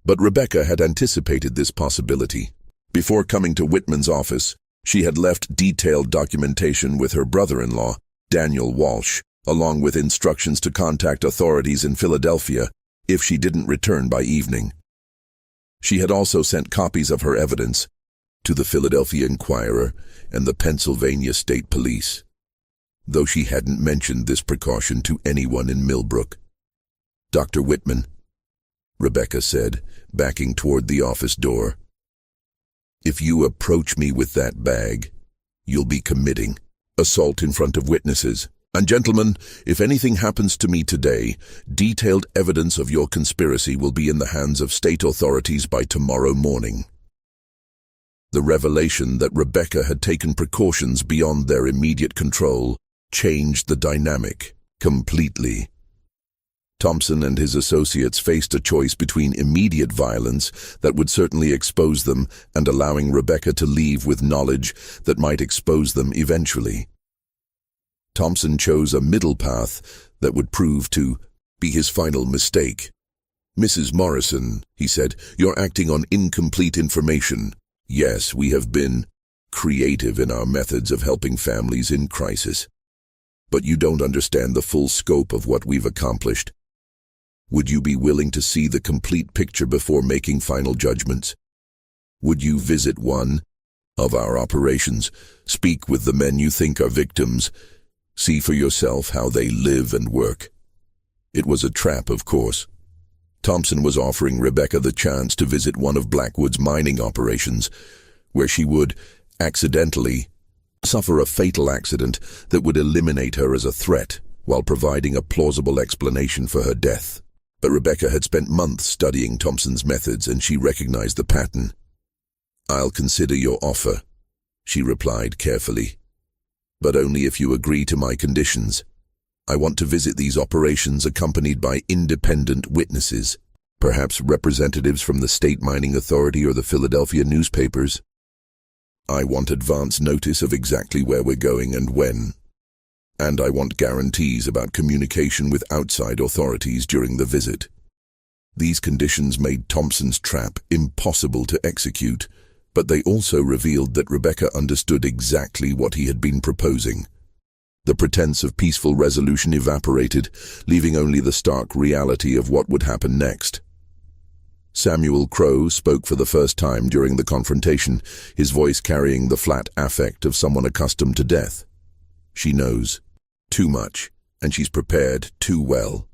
But Rebecca had anticipated this possibility. Before coming to Whitman's office, she had left detailed documentation with her brother-in-law, Daniel Walsh, along with instructions to contact authorities in Philadelphia if she didn't return by evening. She had also sent copies of her evidence to the Philadelphia Inquirer and the Pennsylvania State Police, though she hadn't mentioned this precaution to anyone in Millbrook. "Dr. Whitman," Rebecca said, backing toward the office door, "if you approach me with that bag, you'll be committing assault in front of witnesses. And gentlemen, if anything happens to me today, detailed evidence of your conspiracy will be in the hands of state authorities by tomorrow morning." The revelation that Rebecca had taken precautions beyond their immediate control changed the dynamic completely. Thompson and his associates faced a choice between immediate violence that would certainly expose them and allowing Rebecca to leave with knowledge that might expose them eventually. Thompson chose a middle path that would prove to be his final mistake. "Mrs. Morrison," he said, "you're acting on incomplete information. Yes, we have been creative in our methods of helping families in crisis. But you don't understand the full scope of what we've accomplished. Would you be willing to see the complete picture before making final judgments? Would you visit one of our operations, speak with the men you think are victims, see for yourself how they live and work?" It was a trap, of course. Thompson was offering Rebecca the chance to visit one of Blackwood's mining operations, where she would, accidentally, suffer a fatal accident that would eliminate her as a threat while providing a plausible explanation for her death. But Rebecca had spent months studying Thompson's methods, and she recognized the pattern. "I'll consider your offer," she replied carefully, "but only if you agree to my conditions. I want to visit these operations accompanied by independent witnesses, perhaps representatives from the State Mining Authority or the Philadelphia newspapers. I want advance notice of exactly where we're going and when. And I want guarantees about communication with outside authorities during the visit." These conditions made Thompson's trap impossible to execute, but they also revealed that Rebecca understood exactly what he had been proposing. The pretense of peaceful resolution evaporated, leaving only the stark reality of what would happen next. Samuel Crowe spoke for the first time during the confrontation, his voice carrying the flat affect of someone accustomed to death. "She knows too much, and she's prepared too well.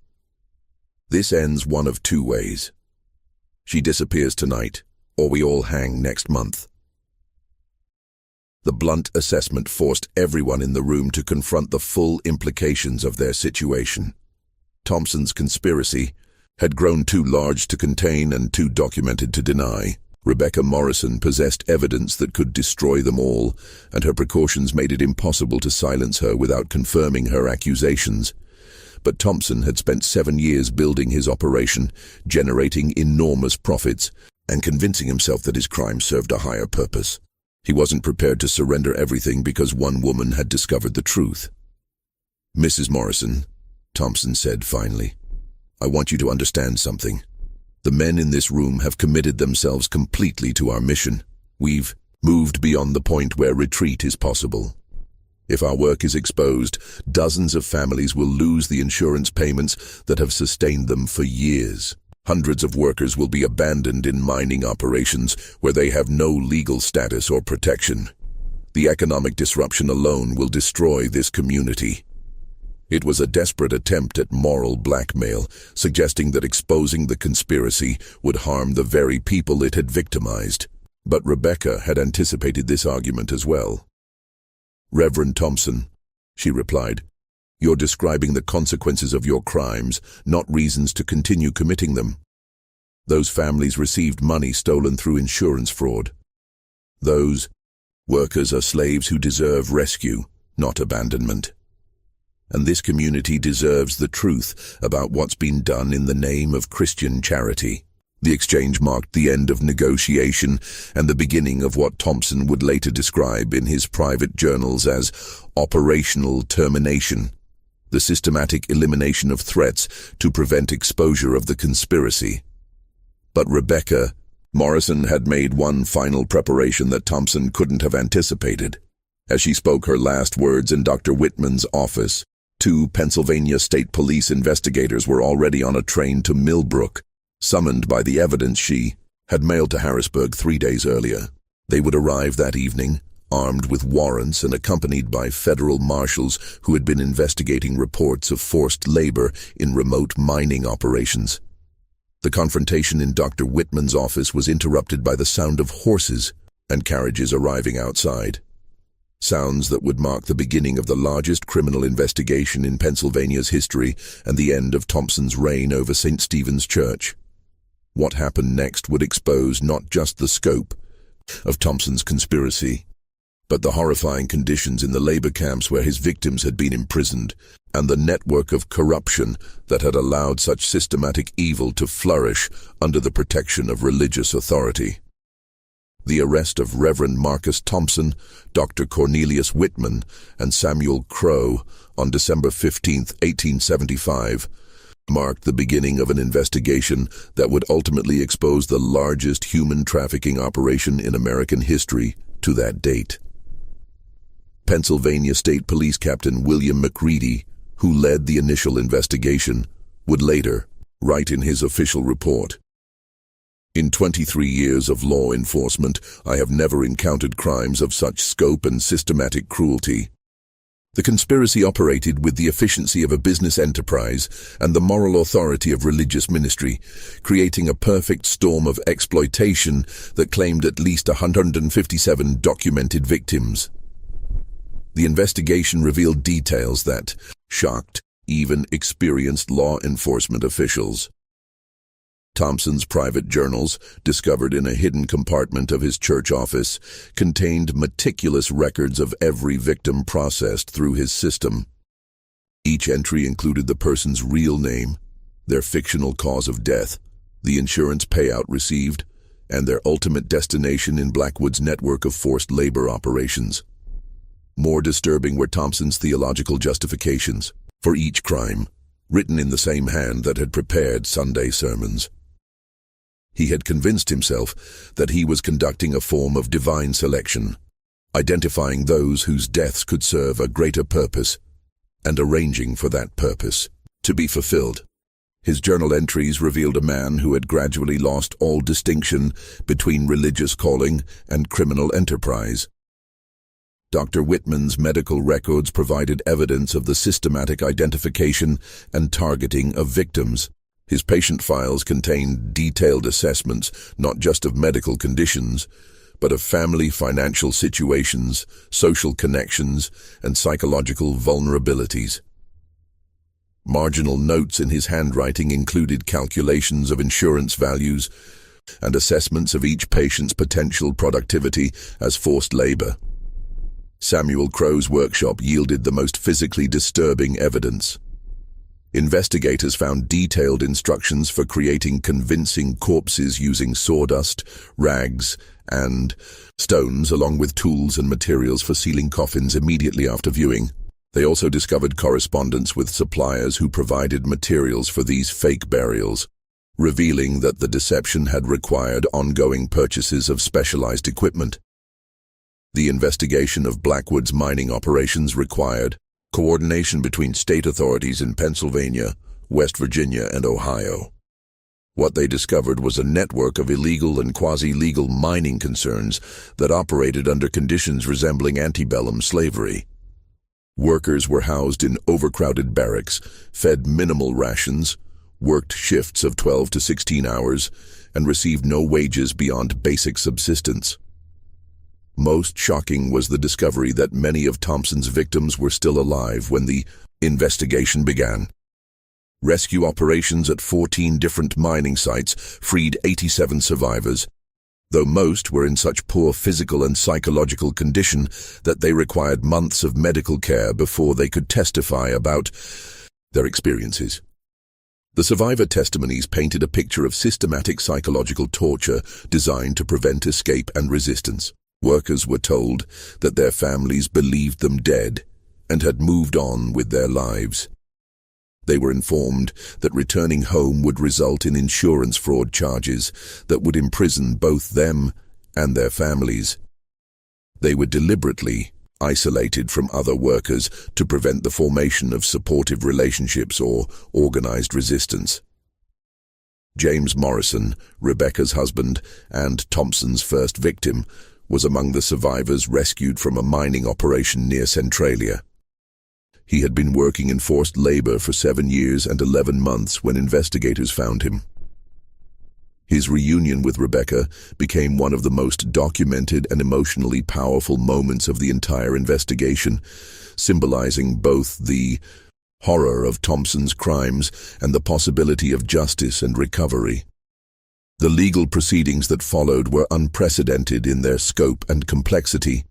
This ends one of two ways. She disappears tonight, or we all hang next month." The blunt assessment forced everyone in the room to confront the full implications of their situation. Thompson's conspiracy had grown too large to contain and too documented to deny. Rebecca Morrison possessed evidence that could destroy them all, and her precautions made it impossible to silence her without confirming her accusations. But Thompson had spent 7 years building his operation, generating enormous profits, and convincing himself that his crime served a higher purpose. He wasn't prepared to surrender everything because one woman had discovered the truth. "Mrs. Morrison," Thompson said finally, "I want you to understand something. The men in this room have committed themselves completely to our mission. We've moved beyond the point where retreat is possible. If our work is exposed, dozens of families will lose the insurance payments that have sustained them for years. Hundreds of workers will be abandoned in mining operations where they have no legal status or protection. The economic disruption alone will destroy this community." It was a desperate attempt at moral blackmail, suggesting that exposing the conspiracy would harm the very people it had victimized. But Rebecca had anticipated this argument as well. "Reverend Thompson," she replied, "you're describing the consequences of your crimes, not reasons to continue committing them. Those families received money stolen through insurance fraud. Those workers are slaves who deserve rescue, not abandonment. And this community deserves the truth about what's been done in the name of Christian charity." The exchange marked the end of negotiation and the beginning of what Thompson would later describe in his private journals as operational termination, the systematic elimination of threats to prevent exposure of the conspiracy. But Rebecca Morrison had made one final preparation that Thompson couldn't have anticipated. As she spoke her last words in Dr. Whitman's office, 2 Pennsylvania State Police investigators were already on a train to Millbrook, summoned by the evidence she had mailed to Harrisburg 3 days earlier. They would arrive that evening, armed with warrants and accompanied by federal marshals who had been investigating reports of forced labor in remote mining operations. The confrontation in Dr. Whitman's office was interrupted by the sound of horses and carriages arriving outside. Sounds that would mark the beginning of the largest criminal investigation in Pennsylvania's history and the end of Thompson's reign over St. Stephen's Church. What happened next would expose not just the scope of Thompson's conspiracy, but the horrifying conditions in the labor camps where his victims had been imprisoned, and the network of corruption that had allowed such systematic evil to flourish under the protection of religious authority. The arrest of Reverend Marcus Thompson, Dr. Cornelius Whitman, and Samuel Crowe on December 15, 1875, marked the beginning of an investigation that would ultimately expose the largest human trafficking operation in American history to that date. Pennsylvania State Police Captain William McReady, who led the initial investigation, would later write in his official report, "In 23 years of law enforcement, I have never encountered crimes of such scope and systematic cruelty. The conspiracy operated with the efficiency of a business enterprise and the moral authority of religious ministry, creating a perfect storm of exploitation that claimed at least 157 documented victims. The investigation revealed details that shocked even experienced law enforcement officials. Thompson's private journals, discovered in a hidden compartment of his church office, contained meticulous records of every victim processed through his system. Each entry included the person's real name, their fictional cause of death, the insurance payout received, and their ultimate destination in Blackwood's network of forced labor operations. More disturbing were Thompson's theological justifications for each crime, written in the same hand that had prepared Sunday sermons. He had convinced himself that he was conducting a form of divine selection, identifying those whose deaths could serve a greater purpose, and arranging for that purpose to be fulfilled. His journal entries revealed a man who had gradually lost all distinction between religious calling and criminal enterprise. Dr. Whitman's medical records provided evidence of the systematic identification and targeting of victims. His patient files contained detailed assessments not just of medical conditions, but of family financial situations, social connections, and psychological vulnerabilities. Marginal notes in his handwriting included calculations of insurance values and assessments of each patient's potential productivity as forced labor. Samuel Crow's workshop yielded the most physically disturbing evidence. Investigators found detailed instructions for creating convincing corpses using sawdust, rags, and stones, along with tools and materials for sealing coffins immediately after viewing. They also discovered correspondence with suppliers who provided materials for these fake burials, revealing that the deception had required ongoing purchases of specialized equipment. The investigation of Blackwood's mining operations required coordination between state authorities in Pennsylvania, West Virginia, and Ohio. What they discovered was a network of illegal and quasi-legal mining concerns that operated under conditions resembling antebellum slavery. Workers were housed in overcrowded barracks, fed minimal rations, worked shifts of 12 to 16 hours, and received no wages beyond basic subsistence. Most shocking was the discovery that many of Thompson's victims were still alive when the investigation began. Rescue operations at 14 different mining sites freed 87 survivors, though most were in such poor physical and psychological condition that they required months of medical care before they could testify about their experiences. The survivor testimonies painted a picture of systematic psychological torture designed to prevent escape and resistance. Workers were told that their families believed them dead and had moved on with their lives. They were informed that returning home would result in insurance fraud charges that would imprison both them and their families. They were deliberately isolated from other workers to prevent the formation of supportive relationships or organized resistance. James Morrison, Rebecca's husband and Thompson's first victim, was among the survivors rescued from a mining operation near Centralia. He had been working in forced labor for 7 years and 11 months when investigators found him. His reunion with Rebecca became one of the most documented and emotionally powerful moments of the entire investigation, symbolizing both the horror of Thompson's crimes and the possibility of justice and recovery. The legal proceedings that followed were unprecedented in their scope and complexity.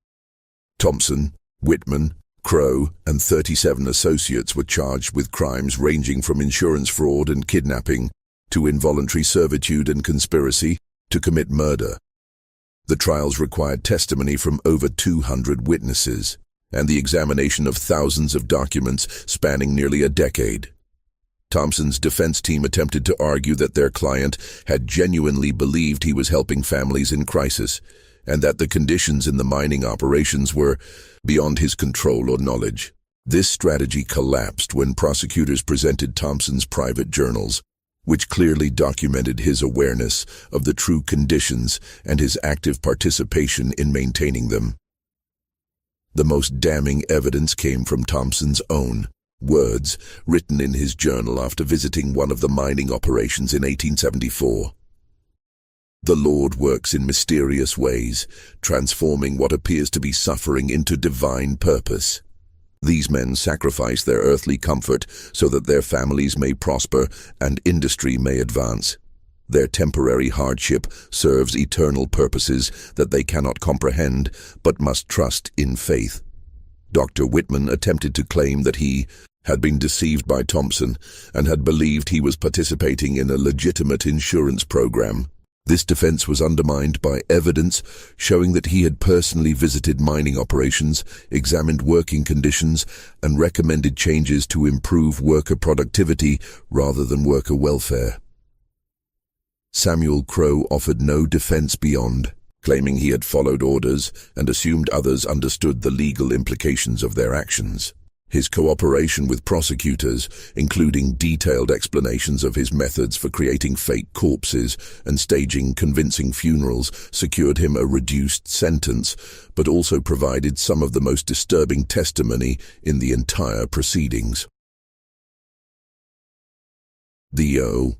Thompson, Whitman, Crow, and 37 associates were charged with crimes ranging from insurance fraud and kidnapping to involuntary servitude and conspiracy to commit murder. The trials required testimony from over 200 witnesses and the examination of thousands of documents spanning nearly a decade. Thompson's defense team attempted to argue that their client had genuinely believed he was helping families in crisis, and that the conditions in the mining operations were beyond his control or knowledge. This strategy collapsed when prosecutors presented Thompson's private journals, which clearly documented his awareness of the true conditions and his active participation in maintaining them. The most damning evidence came from Thompson's own words, written in his journal after visiting one of the mining operations in 1874. "The Lord works in mysterious ways, transforming what appears to be suffering into divine purpose. These men sacrifice their earthly comfort so that their families may prosper and industry may advance. Their temporary hardship serves eternal purposes that they cannot comprehend but must trust in faith." Dr. Whitman attempted to claim that he had been deceived by Thompson and had believed he was participating in a legitimate insurance program. This defense was undermined by evidence showing that he had personally visited mining operations, examined working conditions, and recommended changes to improve worker productivity rather than worker welfare. Samuel Crowe offered no defense beyond claiming he had followed orders and assumed others understood the legal implications of their actions. His cooperation with prosecutors, including detailed explanations of his methods for creating fake corpses and staging convincing funerals, secured him a reduced sentence, but also provided some of the most disturbing testimony in the entire proceedings. The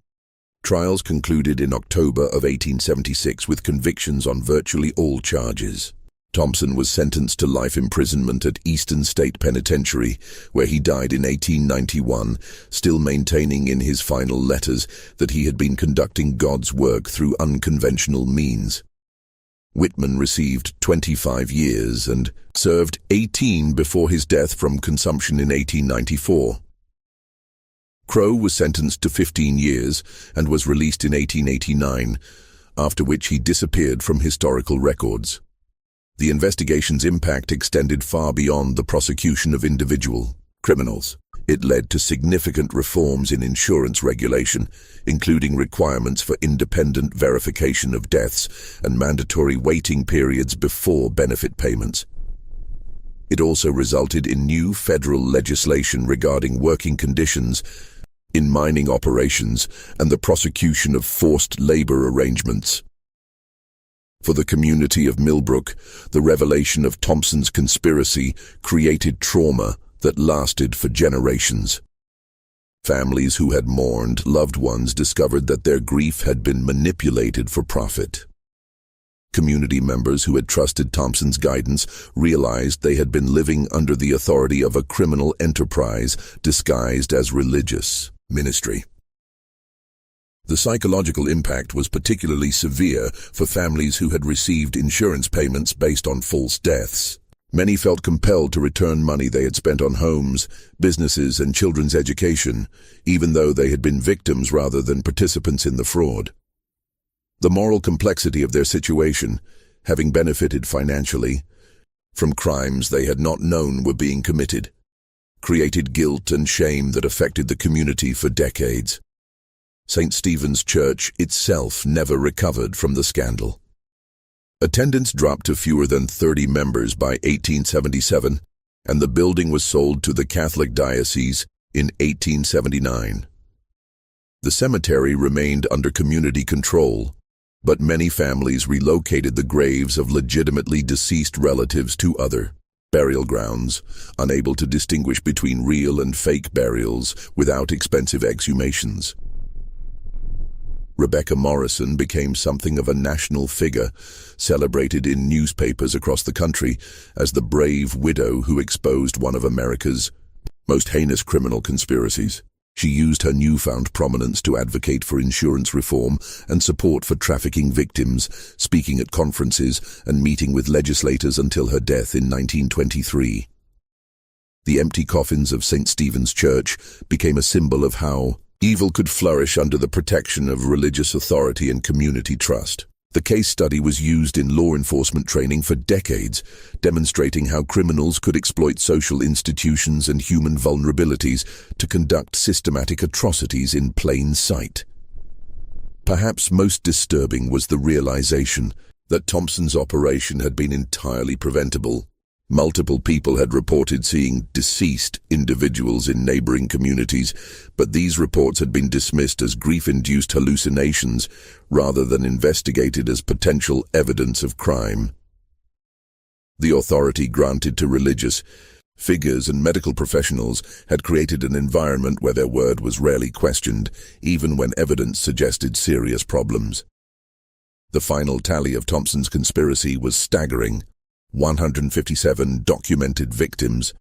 trials concluded in October of 1876 with convictions on virtually all charges. Thompson was sentenced to life imprisonment at Eastern State Penitentiary, where he died in 1891, still maintaining in his final letters that he had been conducting God's work through unconventional means. Whitman received 25 years and served 18 before his death from consumption in 1894. Crowe was sentenced to 15 years and was released in 1889, after which he disappeared from historical records. The investigation's impact extended far beyond the prosecution of individual criminals. It led to significant reforms in insurance regulation, including requirements for independent verification of deaths and mandatory waiting periods before benefit payments. It also resulted in new federal legislation regarding working conditions in mining operations and the prosecution of forced labor arrangements. For the community of Millbrook, the revelation of Thompson's conspiracy created trauma that lasted for generations. Families who had mourned loved ones discovered that their grief had been manipulated for profit. Community members who had trusted Thompson's guidance realized they had been living under the authority of a criminal enterprise disguised as religious ministry. The psychological impact was particularly severe for families who had received insurance payments based on false deaths. Many felt compelled to return money they had spent on homes, businesses, and children's education, even though they had been victims rather than participants in the fraud. The moral complexity of their situation, having benefited financially from crimes they had not known were being committed, created guilt and shame that affected the community for decades. St. Stephen's Church itself never recovered from the scandal. Attendance dropped to fewer than 30 members by 1877, and the building was sold to the Catholic diocese in 1879. The cemetery remained under community control, but many families relocated the graves of legitimately deceased relatives to other burial grounds, unable to distinguish between real and fake burials without expensive exhumations. Rebecca Morrison became something of a national figure, celebrated in newspapers across the country as the brave widow who exposed one of America's most heinous criminal conspiracies. She used her newfound prominence to advocate for insurance reform and support for trafficking victims, speaking at conferences and meeting with legislators until her death in 1923. The empty coffins of St. Stephen's Church became a symbol of how evil could flourish under the protection of religious authority and community trust. The case study was used in law enforcement training for decades, demonstrating how criminals could exploit social institutions and human vulnerabilities to conduct systematic atrocities in plain sight. Perhaps most disturbing was the realization that Thompson's operation had been entirely preventable. Multiple people had reported seeing deceased individuals in neighboring communities, but these reports had been dismissed as grief-induced hallucinations rather than investigated as potential evidence of crime. The authority granted to religious figures and medical professionals had created an environment where their word was rarely questioned, even when evidence suggested serious problems. The final tally of Thompson's conspiracy was staggering: 157 documented victims,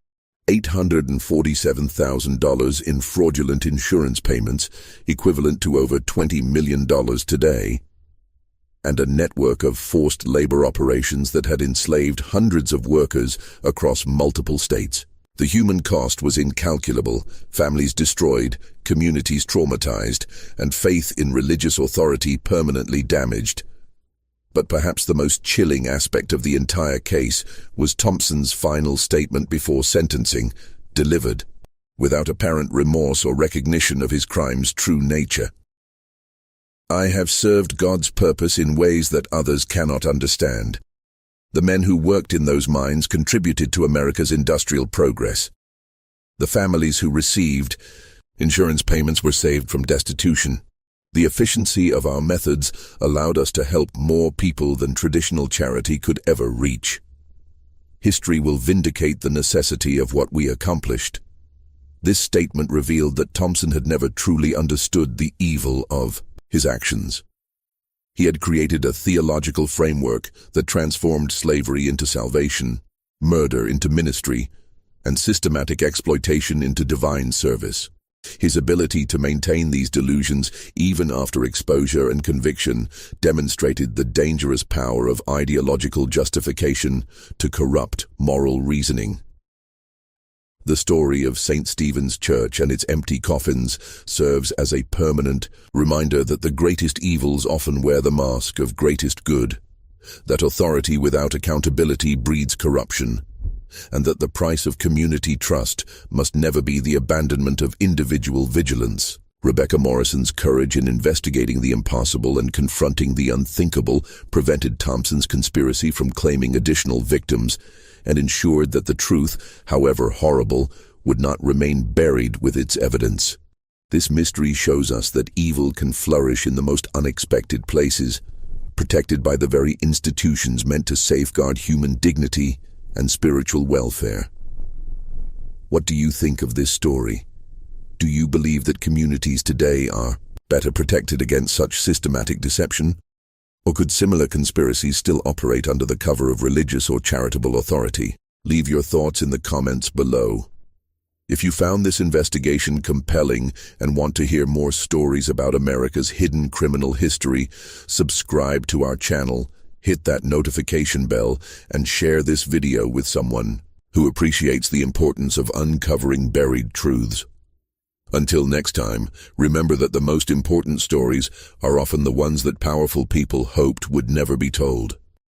$847,000 in fraudulent insurance payments, equivalent to over $20 million today, and a network of forced labor operations that had enslaved hundreds of workers across multiple states. The human cost was incalculable, families destroyed, communities traumatized, and faith in religious authority permanently damaged. But perhaps the most chilling aspect of the entire case was Thompson's final statement before sentencing, delivered without apparent remorse or recognition of his crime's true nature. "I have served God's purpose in ways that others cannot understand. The men who worked in those mines contributed to America's industrial progress. The families who received insurance payments were saved from destitution. The efficiency of our methods allowed us to help more people than traditional charity could ever reach. History will vindicate the necessity of what we accomplished." This statement revealed that Thompson had never truly understood the evil of his actions. He had created a theological framework that transformed slavery into salvation, murder into ministry, and systematic exploitation into divine service. His ability to maintain these delusions, even after exposure and conviction, demonstrated the dangerous power of ideological justification to corrupt moral reasoning. The story of St. Stephen's Church and its empty coffins serves as a permanent reminder that the greatest evils often wear the mask of greatest good, that authority without accountability breeds corruption, and that the price of community trust must never be the abandonment of individual vigilance. Rebecca Morrison's courage in investigating the impossible and confronting the unthinkable prevented Thompson's conspiracy from claiming additional victims and ensured that the truth, however horrible, would not remain buried with its evidence. This mystery shows us that evil can flourish in the most unexpected places, protected by the very institutions meant to safeguard human dignity and spiritual welfare. What do you think of this story? Do you believe that communities today are better protected against such systematic deception? Or could similar conspiracies still operate under the cover of religious or charitable authority? Leave your thoughts in the comments below. If you found this investigation compelling and want to hear more stories about America's hidden criminal history, subscribe to our channel, hit that notification bell, and share this video with someone who appreciates the importance of uncovering buried truths. Until next time, remember that the most important stories are often the ones that powerful people hoped would never be told.